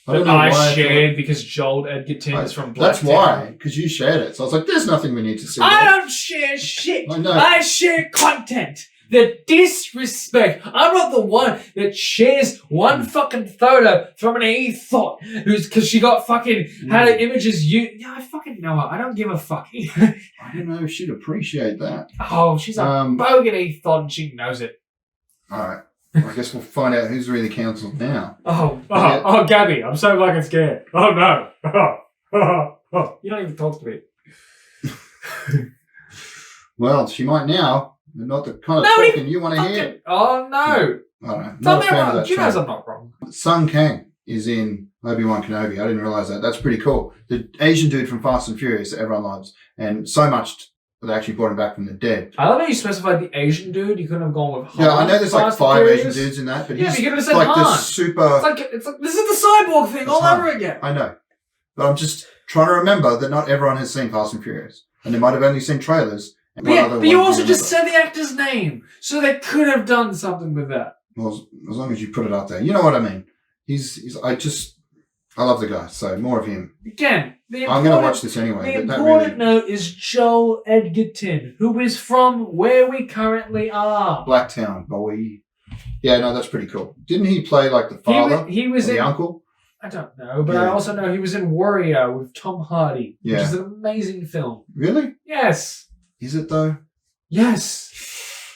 I shared because Joel Edgerton is from Black That's why, because you shared it. So I was like, there's nothing we need to see. I don't share shit. I know. I share content. The disrespect. I'm not the one that shares one fucking photo from an e-thought because she got fucking had her images. I fucking know her. I don't give a fuck. I don't know if she'd appreciate that. Oh, she's a bogan e-thought and she knows it. All right. I guess we'll find out who's really cancelled now. Oh, Gabby, I'm so fucking scared. Oh, no. You don't even talk to me. Well, she might now, but not the kind of talking you want to hear. Oh, no. I don't know. Tell Not me a fan of wrong. that You know show. I'm not wrong. Sung Kang is in Obi-Wan Kenobi. I didn't realize that. That's pretty cool. The Asian dude from Fast and Furious that everyone loves. And so much that they actually brought him back from the dead. I love how you specified the Asian dude. You couldn't have gone with Han. Yeah, I know there's like Fast 5 and Asian Furious. dudes in that, but Yeah, he's but you could have said like Han. this super... It's like this is the cyborg thing It's all Han. over again. I know. But I'm just trying to remember that not everyone has seen Fast and Furious. And they might have only seen trailers. And one Yeah, other but you one also do just remember. said the actor's name, so they could have done something with that. Well, as long as you put it up there. You know what I mean. I love the guy, so more of him. Again, I'm going to watch this anyway. The But important note is Joel Edgerton, who is from where we currently are. Blacktown, boy. Yeah, no, that's pretty cool. Didn't he play like the father? He was or the in. uncle? I don't know, but Yeah. I also know he was in Warrior with Tom Hardy, which Yeah. is an amazing film. Really? Yes. Is it though? Yes.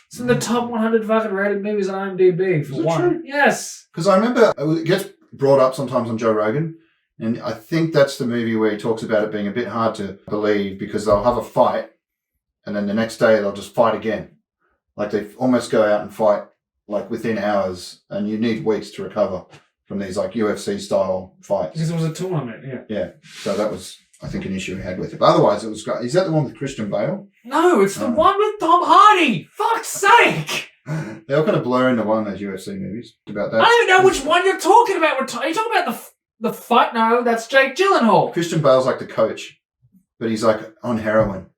It's in the top 100 fucking rated movies on IMDb for Is it one. true? Yes. Because I remember it gets brought up sometimes on Joe Rogan, and I think that's the movie where he talks about it being a bit hard to believe because they'll have a fight, and then the next day they'll just fight again. Like they almost go out and fight like within hours, and you need weeks to recover from these like UFC style fights. Because it was a tournament, yeah. Yeah, so that was, I think, an issue he had with it. But otherwise, it was great. Is that the one with Christian Bale? No, it's the Oh. one with Tom Hardy. Fuck's sake! They all kind of blur into one, those UFC movies. About that. I don't even know which one you're talking about. Are you talking about the fight? No, that's Jake Gyllenhaal. Christian Bale's like the coach, but he's like on heroin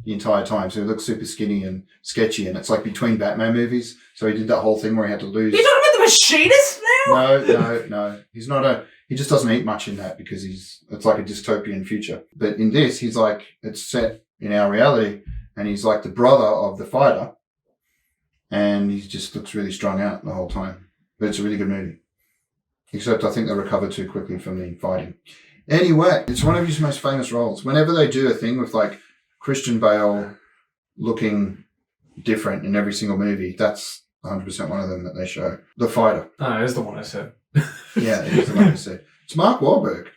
the entire time. So he looks super skinny and sketchy, and it's like between Batman movies. So he did that whole thing where he had to lose. You're talking about the machinist now? No. He's not he just doesn't eat much in that because it's like a dystopian future. But in this, he's like, it's set in our reality, and he's like the brother of the fighter, and he just looks really strung out the whole time. But it's a really good movie. Except I think they recovered too quickly from the fighting. Anyway, it's one of his most famous roles. Whenever they do a thing with like Christian Bale looking different in every single movie, that's 100% one of them that they show. The Fighter. No, it's the one I said. Yeah, it is the one I said. It's Mark Wahlberg.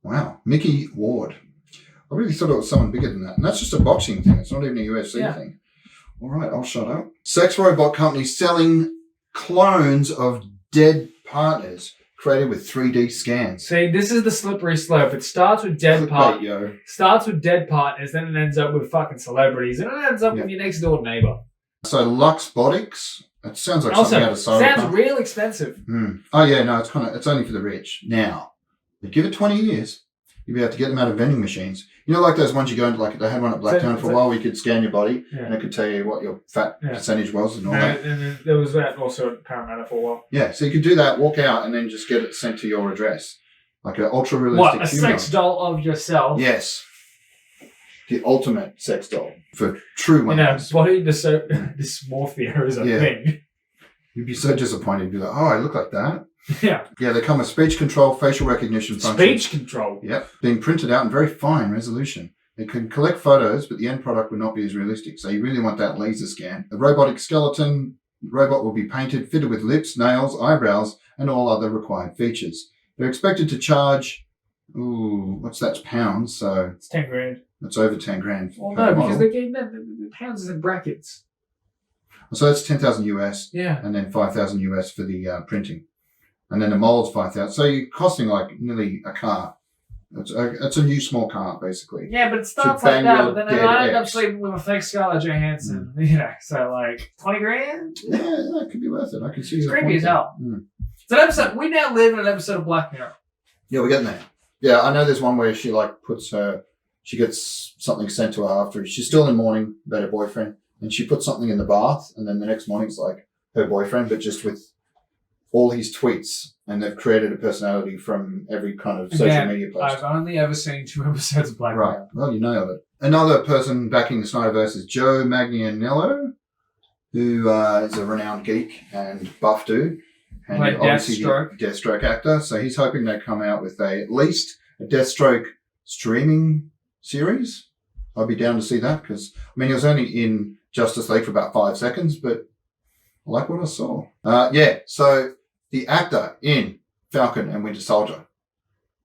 Wow. Mickey Ward. I really thought it was someone bigger than that. And that's just a boxing thing. It's not even a UFC thing. All right, I'll shut up. Sex robot company selling clones of dead partners created with 3D scans. See, this is the slippery slope. It starts with dead Clickbait, partners, then it ends up with fucking celebrities, and it ends up with your next door neighbor. So Luxbotics. It sounds like something out of Also, Cyberpunk. sounds real expensive. Oh yeah, no, it's only for the rich. Now, but give it 20 years, you'll be able to get them out of vending machines. You know, like those ones you go into, like they had one at Blacktown for a while where you could scan your body and it could tell you what your fat percentage was and all that. And then there was that also at Parramatta for a while. Yeah, so you could do that, walk out, and then just get it sent to your address. Like an ultra-realistic What, a sex doll of yourself? Yes. The ultimate sex doll for true women. Body dysmorphia is a thing. You'd be so disappointed. You'd be like, oh, I look like that. Yeah. Yeah, they come with speech control, facial recognition functions. Speech control? Yep. Being printed out in very fine resolution. It can collect photos, but the end product would not be as realistic. So you really want that laser scan. The robotic skeleton robot will be painted, fitted with lips, nails, eyebrows, and all other required features. They're expected to charge, what's that, pounds? So it's 10 grand. It's over 10 grand. Well, no, because they gave the pounds is in brackets. So that's 10,000 US. Yeah. And then 5,000 US for the printing. And then the mold's 5,000. So you're costing like nearly a car. It's a new small car, basically. Yeah, but it starts like that. But then I end up sleeping with a fake Scarlett Johansson. So like 20 grand? Yeah, that could be worth it. I can see that. It's creepy as hell. It's an episode. We now live in an episode of Black Mirror. Yeah, we're getting there. Yeah, I know there's one where she like she gets something sent to her after. She's still in mourning about her boyfriend. And she puts something in the bath. And then the next morning's like her boyfriend, but just with all his tweets, and they've created a personality from every kind of social media post. I've only ever seen 2 episodes of Black Mirror. Right. Well, you nailed it. Another person backing the Snyderverse is Joe Manganiello, who is a renowned geek and buff dude. And like obviously Deathstroke. Deathstroke actor. So he's hoping they come out with at least a Deathstroke streaming series. I'd be down to see that because, I mean, he was only in Justice League for about 5 seconds, but I like what I saw. So the actor in Falcon and Winter Soldier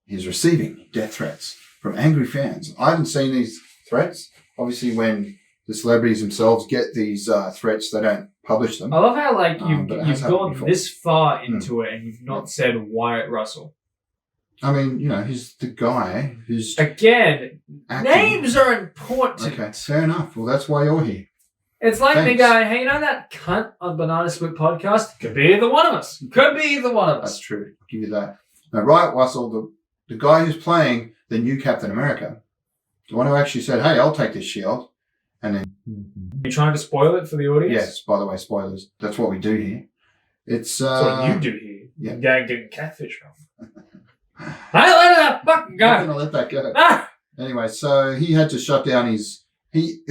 is receiving death threats from angry fans. I haven't seen these threats. Obviously, when the celebrities themselves get these threats, they don't publish them. I love how like you've gone before. this far into it and you've not said Wyatt Russell. I mean, he's the guy who's again. acting. Names are important. Okay, fair enough. Well, that's why you're here. It's like me going, hey, that cunt on Banana Split podcast? Could be either one of us. Could be either one of us. That's true. I'll give you that. Now, Wyatt Russell, the guy who's playing the new Captain America, the one who actually said, hey, I'll take this shield. And then... You trying to spoil it for the audience? Yes, by the way, spoilers. That's what we do here. It's... That's what you do here. Yeah. You're getting catfish from. I let that fucking go. I'm going to let that go. Ah! Anyway, so he had to shut down his... He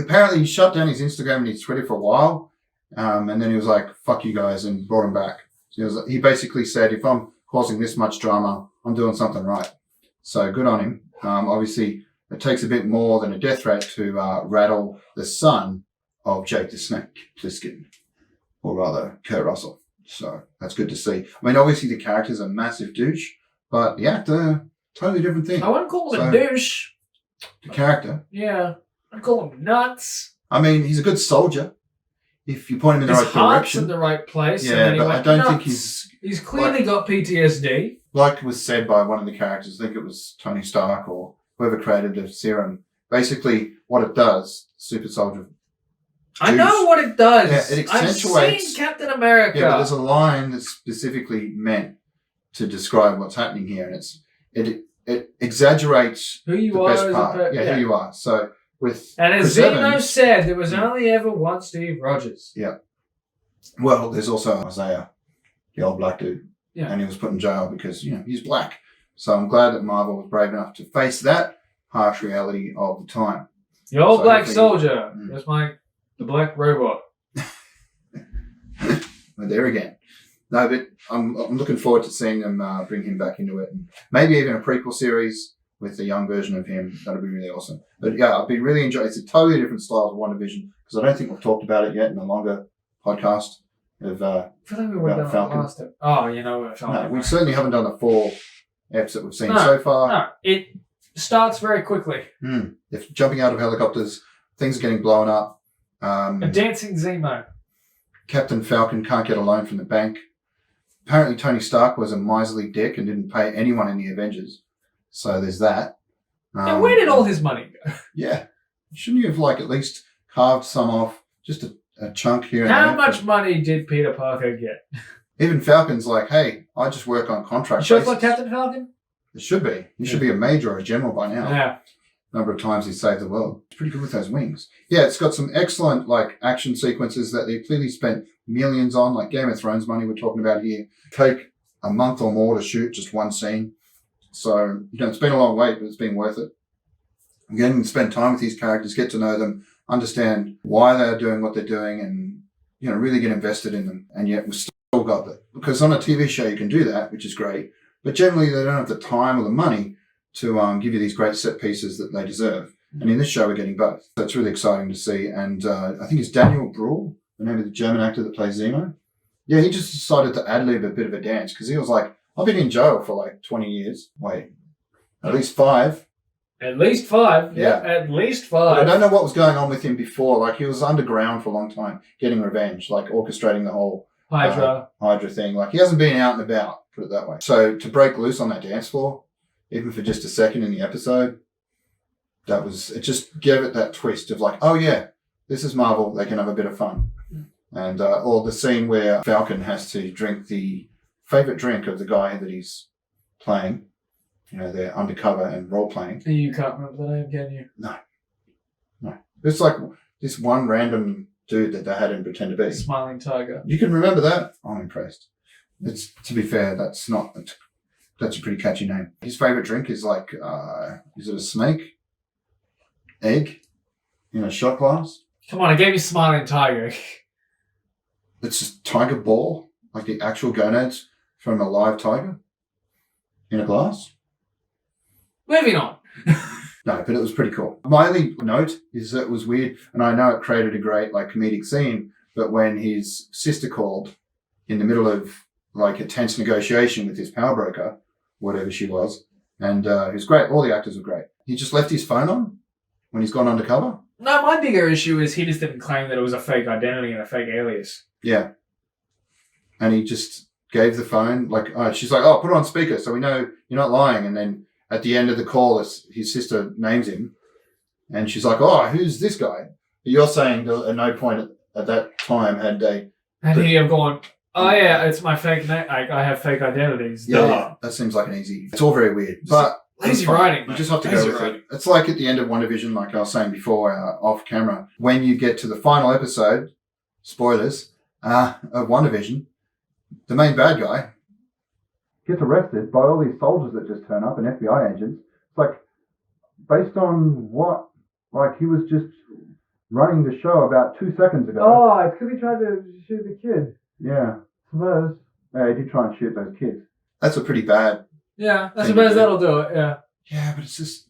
shut down his Instagram and his Twitter for a while. And then he was like, fuck you guys, and brought him back. So he basically said, if I'm causing this much drama, I'm doing something right. So good on him. Obviously, it takes a bit more than a death threat to rattle the son of Jake the Snake Plissken, or rather, Kurt Russell. So that's good to see. I mean, obviously, the character's a massive douche, but the actor, totally different thing. I wouldn't call him a douche. The character. Yeah. I'd call him nuts. I mean, he's a good soldier. If you point him in the right direction. His heart's in the right place. Yeah, and then but I don't think he's... He's clearly got PTSD. Like was said by one of the characters, I think it was Tony Stark or whoever created the serum. Basically, what it does, super soldier... I know what it does. Yeah, it accentuates... I've seen Captain America. Yeah, but there's a line that's specifically meant to describe what's happening here, and it exaggerates who you the are best part. Yeah, who you are. So... And as Zeno said, there was only ever one Steve Rogers. Yeah. Well, there's also Isaiah, the old black dude. Yeah. And he was put in jail because, he's black. So I'm glad that Marvel was brave enough to face that harsh reality of the time. The old black soldier. That's the black robot. We're there again. No, but I'm looking forward to seeing them bring him back into it. And maybe even a prequel series with a young version of him. That'd be really awesome. But yeah, I've been really enjoying it. It's a totally different style of WandaVision because I don't think we've talked about it yet in a longer podcast of I feel like we would have done it last time. Oh, No, we certainly haven't done the 4 eps that we've seen so far. No, it starts very quickly. If jumping out of helicopters, things are getting blown up. A dancing Zemo. Captain Falcon can't get a loan from the bank. Apparently Tony Stark was a miserly dick and didn't pay anyone in the Avengers. So there's that. And where did all his money go? Yeah. Shouldn't you have at least carved some off? Just a chunk here and there. How much money did Peter Parker get? Even Falcon's like, hey, I just work on contract You basis. like Captain Falcon? It should be. He should be a major or a general by now. Yeah. Number of times he saved the world. It's pretty good with those wings. Yeah, it's got some excellent action sequences that they clearly spent millions on, like Game of Thrones money we're talking about here. Take a month or more to shoot just one scene. So, it's been a long wait, but it's been worth it. Again, spend time with these characters, get to know them, understand why they're doing what they're doing, and, really get invested in them. And yet we've still got that. Because on a TV show you can do that, which is great. But generally they don't have the time or the money to give you these great set pieces that they deserve. And in this show we're getting both. So it's really exciting to see. And I think it's Daniel Bruhl, the name of the German actor that plays Zemo. Yeah, he just decided to ad-lib a bit of a dance because he was like, I've been in jail for 20 years. Wait, at least 5. At least 5. Yeah. At least 5. But I don't know what was going on with him before. He was underground for a long time, getting revenge, orchestrating the whole Hydra thing. He hasn't been out and about, put it that way. So to break loose on that dance floor, even for just a second in the episode, it just gave it that twist of oh yeah, this is Marvel. They can have a bit of fun. And or the scene where Falcon has to drink the favorite drink of the guy that he's playing. They're undercover and role-playing. You can't remember the name, can you? No. It's like this one random dude that they had him pretend to be. Smiling Tiger. You can remember that? I'm impressed. To be fair, that's a pretty catchy name. His favorite drink is is it a snake? Egg? In a shot glass? Come on, I gave you Smiling Tiger. It's a tiger ball, the actual gonads from a live tiger in a glass. Moving on. No, but it was pretty cool. My only note is that it was weird, and I know it created a great comedic scene, but when his sister called in the middle of a tense negotiation with his power broker, whatever she was, and it was great. All the actors were great. He just left his phone on when he's gone undercover. No, my bigger issue is he just didn't claim that it was a fake identity and a fake alias. Yeah. And he just gave the phone, she's like, oh, put it on speaker so we know you're not lying. And then at the end of the call, his sister names him. And she's like, oh, who's this guy? But you're saying that at no point at that time had they... Had he have gone, oh yeah, it's my fake name. I have fake identities. Yeah, that seems like an easy... It's all very weird. But lazy writing. You just have to go with it. It's like at the end of WandaVision, like I was saying before, off camera. When you get to the final episode, spoilers, of WandaVision, the main bad guy gets arrested by all these soldiers that just turn up and FBI agents. It's like, based on what? Like, he was just running the show about 2 seconds ago. Oh, it's because he tried to shoot the kid. Yeah. Suppose. Yeah, he did try and shoot those kids. That's a pretty bad... Yeah, I suppose that'll do it, yeah. Yeah, but it's just...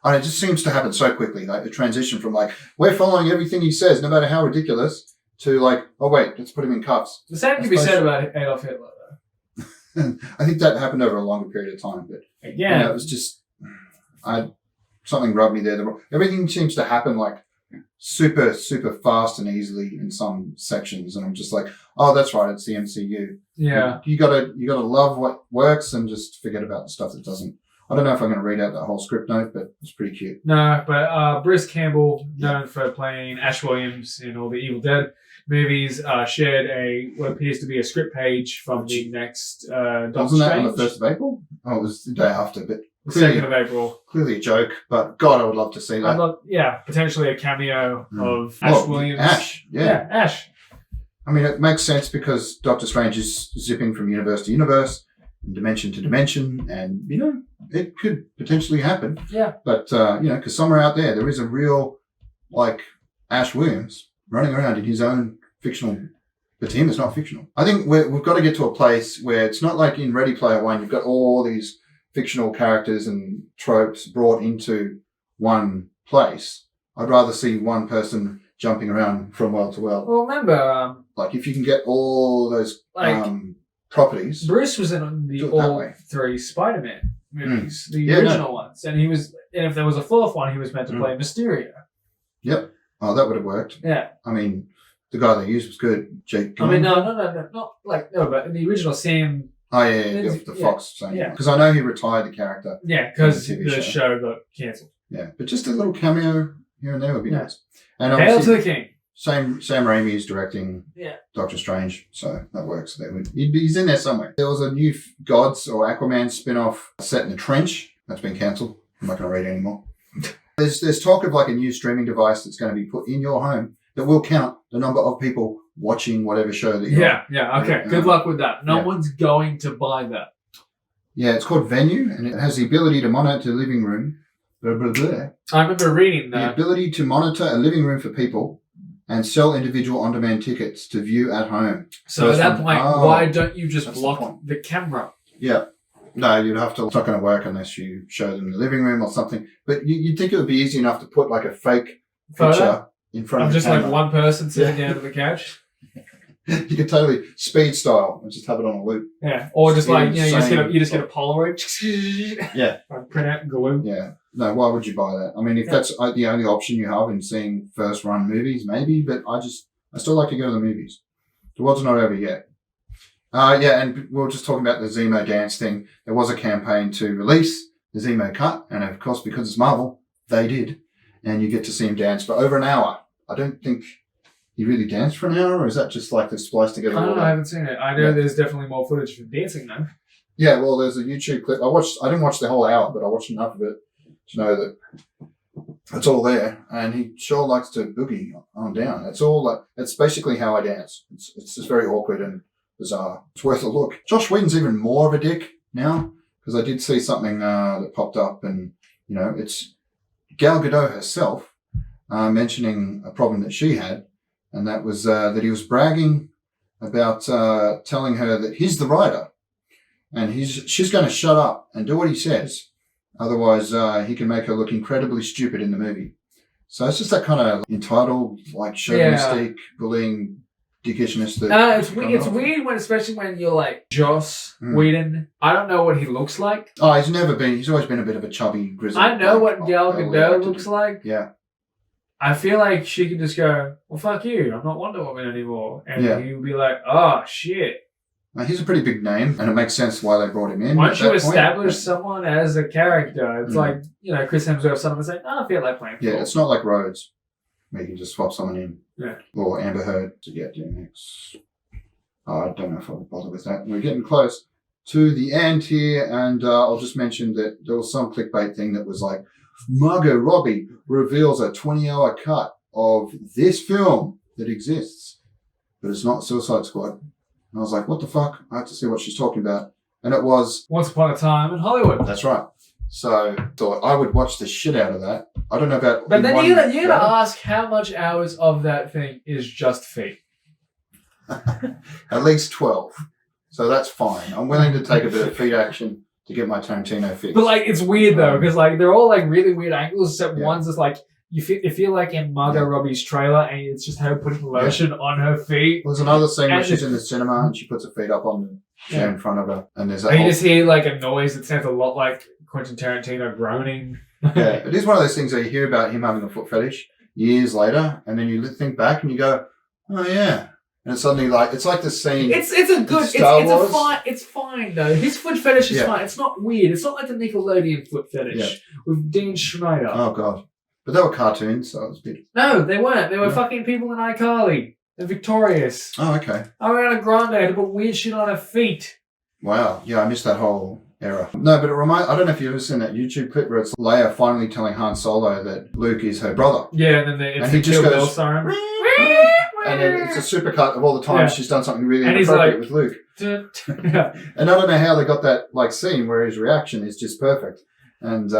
it just seems to happen so quickly. Like, the transition from, like, we're following everything he says, no matter how ridiculous, to, like, oh, wait, let's put him in cuffs. The same can be said about Adolf Hitler, though. I think that happened over a longer period of time, but... Again. It was just... something rubbed me there. Everything seems to happen, like, super, super fast and easily in some sections, and I'm just like, oh, that's right, it's the MCU. Yeah. You gotta love what works and just forget about the stuff that doesn't. I don't know if I'm going to read out that whole script note, but it's pretty cute. No, but Bruce Campbell, known for playing Ash Williams in all the Evil Dead movies, shared what appears to be a script page from the next Doctor Wasn't that Strange. on the 1st of April? Oh, it was the day after, but The 2nd of April. Clearly a joke, but God, I would love to see that. Potentially a cameo of Ash Williams. Ash, yeah. Ash. I mean, it makes sense because Doctor Strange is zipping from universe to universe, and dimension to dimension, and, it could potentially happen. Yeah. But, because somewhere out there is a real, Ash Williams running around in his own fictional, but to him it's not fictional. I think we've got to get to a place where it's not like in Ready Player One, you've got all these fictional characters and tropes brought into one place. I'd rather see one person jumping around from world to world. Well, remember... if you can get all those properties... Bruce was in all 3 Spider-Man movies, the original ones. And if there was a 4th one, he was meant to play Mysterio. Yep. Oh, that would have worked. Yeah. I mean, the guy they used was good. Jake Gyllenhaal. I mean, no, but in the original Sam... Oh, yeah, the Fox thing. Yeah. Because I know he retired the character. Yeah, because the show got cancelled. Yeah, but just a little cameo here and there would be nice. And Hail to the King. Sam Raimi is directing Doctor Strange, so that works. He's in there somewhere. There was a new Gods or Aquaman spin-off set in the trench. That's been cancelled. I'm not going to read it anymore. There's talk of a new streaming device that's going to be put in your home that will count the number of people watching whatever show that you're on. Okay. Good luck with that. No one's going to buy that. Yeah, it's called Venue, and it has the ability to monitor the living room. Blah, blah, blah. I remember reading that. The ability to monitor a living room for people and sell individual on-demand tickets to view at home. So at that point, why don't you just block the camera? Yeah. No, you'd have to. It's not going to work unless you show them the living room or something. But you'd think it would be easy enough to put a fake picture in front of the camera. Just one person sitting down on the couch. You could totally speed style and just have it on a loop. Yeah, or just you just get a Polaroid. Yeah. Print out and glue. Yeah. No, why would you buy that? I mean, if that's the only option you have in seeing first run movies, maybe. But I still like to go to the movies. The world's not over yet. And we were just talking about the Zemo dance thing. There was a campaign to release the Zemo cut, and of course, because it's Marvel, they did. And you get to see him dance for over an hour. I don't think he really danced for an hour, or is that just they've spliced together? I don't know, I haven't seen it. I know there's definitely more footage from dancing, though. Yeah, well, there's a YouTube clip. I didn't watch the whole hour, but I watched enough of it to know that it's all there. And he sure likes to boogie on down. It's basically how I dance. It's just very awkward and bizarre. It's worth a look. Josh Whedon's even more of a dick now, because I did see something that popped up, and it's Gal Gadot herself mentioning a problem that she had, and that was that he was bragging about telling her that he's the writer, and she's going to shut up and do what he says, otherwise he can make her look incredibly stupid in the movie. So it's just that kind of entitled, chauvinistic, bullying dickishness that. No, it's weird. It's weird when, especially when you're like Joss Whedon. I don't know what he looks like. Oh, he's always been a bit of a chubby, grizzled. I know what Gal Gadot looks like. Yeah. I feel like she could just go, well, fuck you. I'm not Wonder Woman anymore. And he would be like, oh, shit. Now, he's a pretty big name, and it makes sense why they brought him in. Once you establish someone as a character, it's like, Chris Hemsworth, someone say, I feel like playing football. Yeah, it's not like Rhodes, where you can just swap someone in. Yeah. Or Amber Heard to get next. I don't know if I'll bother with that. We're getting close to the end here, and I'll just mention that there was some clickbait thing that was like, Margot Robbie reveals a 20-hour cut of this film that exists, but it's not Suicide Squad. And I was like, what the fuck? I have to see what she's talking about. And it was... Once Upon a Time in Hollywood. That's right. So I thought I would watch the shit out of that. I don't know about... But then you gotta ask how much hours of that thing is just feet. At least 12. So that's fine. I'm willing to take a bit of feet action to get my Tarantino fix. But like, it's weird though, because like they're all like really weird angles, except one's just like, you feel like in Margot Robbie's trailer, and it's just her putting lotion on her feet. There's another scene where she's in the cinema and she puts her feet up on the chair in front of her, and there's that. And you just hear like a noise that sounds a lot like Quentin Tarantino groaning. Yeah, it is one of those things that you hear about him having a foot fetish years later, and then you think back and you go, "Oh yeah," and it's suddenly like it's like the scene. It's fine though. His foot fetish is fine. It's not weird. It's not like the Nickelodeon foot fetish with Dean Schneider. Oh god. But they were cartoons, so it was a bit... No, they weren't. They were fucking people in iCarly. They're victorious. Oh, okay. Ariana Grande had to put weird shit on her feet. Wow. Yeah, I missed that whole era. No, but I don't know if you've ever seen that YouTube clip where it's Leia finally telling Han Solo that Luke is her brother. Yeah, and then he just goes... siren. And then it's a supercut of all the times she's done something really inappropriate with Luke. And I don't know how they got that like scene where his reaction is just perfect. And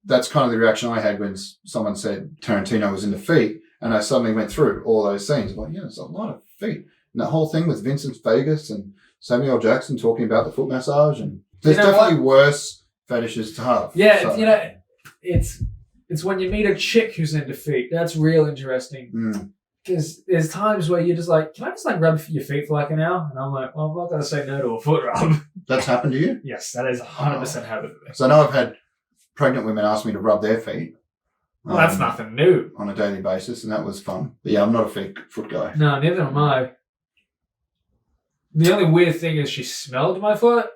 that's kind of the reaction I had when someone said Tarantino was into feet, and I suddenly went through all those scenes. I'm like, yeah, there's a lot of feet. And that whole thing with Vincent Vegas and Samuel Jackson talking about the foot massage, and there's definitely worse fetishes to have. Yeah, so. It's when you meet a chick who's into feet. That's real interesting. Because there's times where you're just like, can I just like rub your feet for like an hour? And I'm like, well, I'm not going to say no to a foot rub. That's happened to you? Yes, that is 100% happened to me. So I know I've had pregnant women ask me to rub their feet. Well, that's nothing new. On a daily basis, and that was fun. But yeah, I'm not a foot guy. No, neither am I. The only weird thing is she smelled my foot.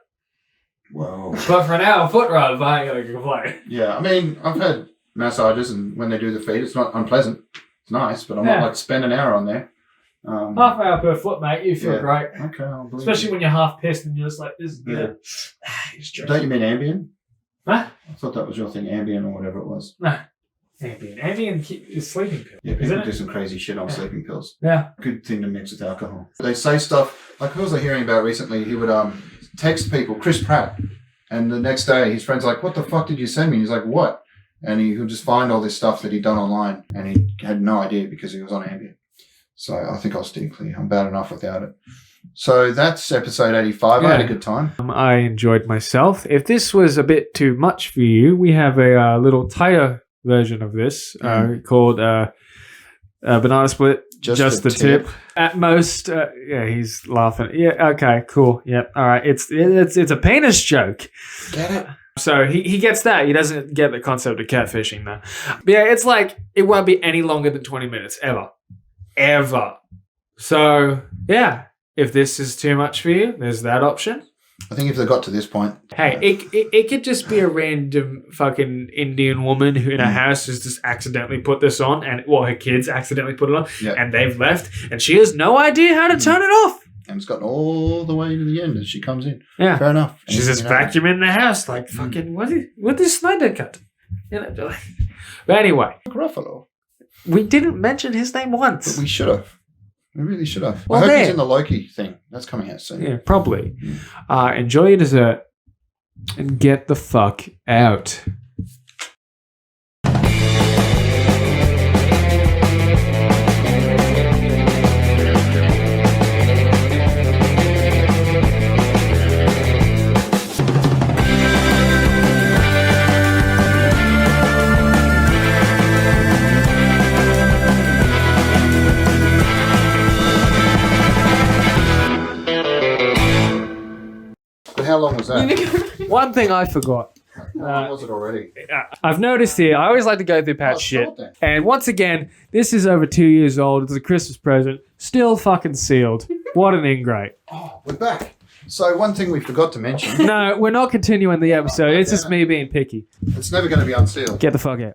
Whoa. But for now, a foot rub, I ain't gonna complain. Yeah, I mean, I've had massages, and when they do the feet, it's not unpleasant. It's nice, but I'm not like spend an hour on there. Half hour per foot, mate. You feel great. Okay, I'll believe especially when you're half pissed and you're just like, this is good. Don't you mean Ambien? Huh? I thought that was your thing, Ambien or whatever it was. Nah. Ambien is sleeping pill. Yeah, people do some crazy shit on sleeping pills. Yeah. Good thing to mix with alcohol. They say stuff, like who was I hearing about recently? He would text people, Chris Pratt, and the next day his friend's like, what the fuck did you send me? And he's like, what? And he would just find all this stuff that he'd done online, and he had no idea because he was on Ambien. So I think I'll steer clear. I'm bad enough without it. So that's episode 85. I had a good time. I enjoyed myself. If this was a bit too much for you, we have a little tighter version of this called Banana Split. Just the tip. At most, he's laughing. Yeah, okay, cool. Yeah, all right. It's a penis joke. Get it? So he gets that. He doesn't get the concept of catfishing, though. But yeah, it's like it won't be any longer than 20 minutes, ever. So, yeah. If this is too much for you, there's that option. I think if they got to this point... Hey, it could just be a random fucking Indian woman who in a house has just accidentally put this on, and her kids accidentally put it on, and they've left, and she has no idea how to turn it off. And it's gotten all the way to the end as she comes in. Yeah. Fair enough. She's just vacuuming the house like fucking... What is Snyder Cut? But anyway. Gruffalo. We didn't mention his name once. But we should have. We really should have. Well, I hope he's in the Loki thing. That's coming out soon. Yeah, probably. Enjoy your dessert and get the fuck out. long was that? One thing I forgot. How long was it already? I've noticed here, I always like to go through Pat's shit. Then. And once again, this is over 2 years old. It's a Christmas present. Still fucking sealed. What an ingrate. Oh, we're back. So one thing we forgot to mention. No, we're not continuing the episode. It's just me being picky. It's never going to be unsealed. Get the fuck out.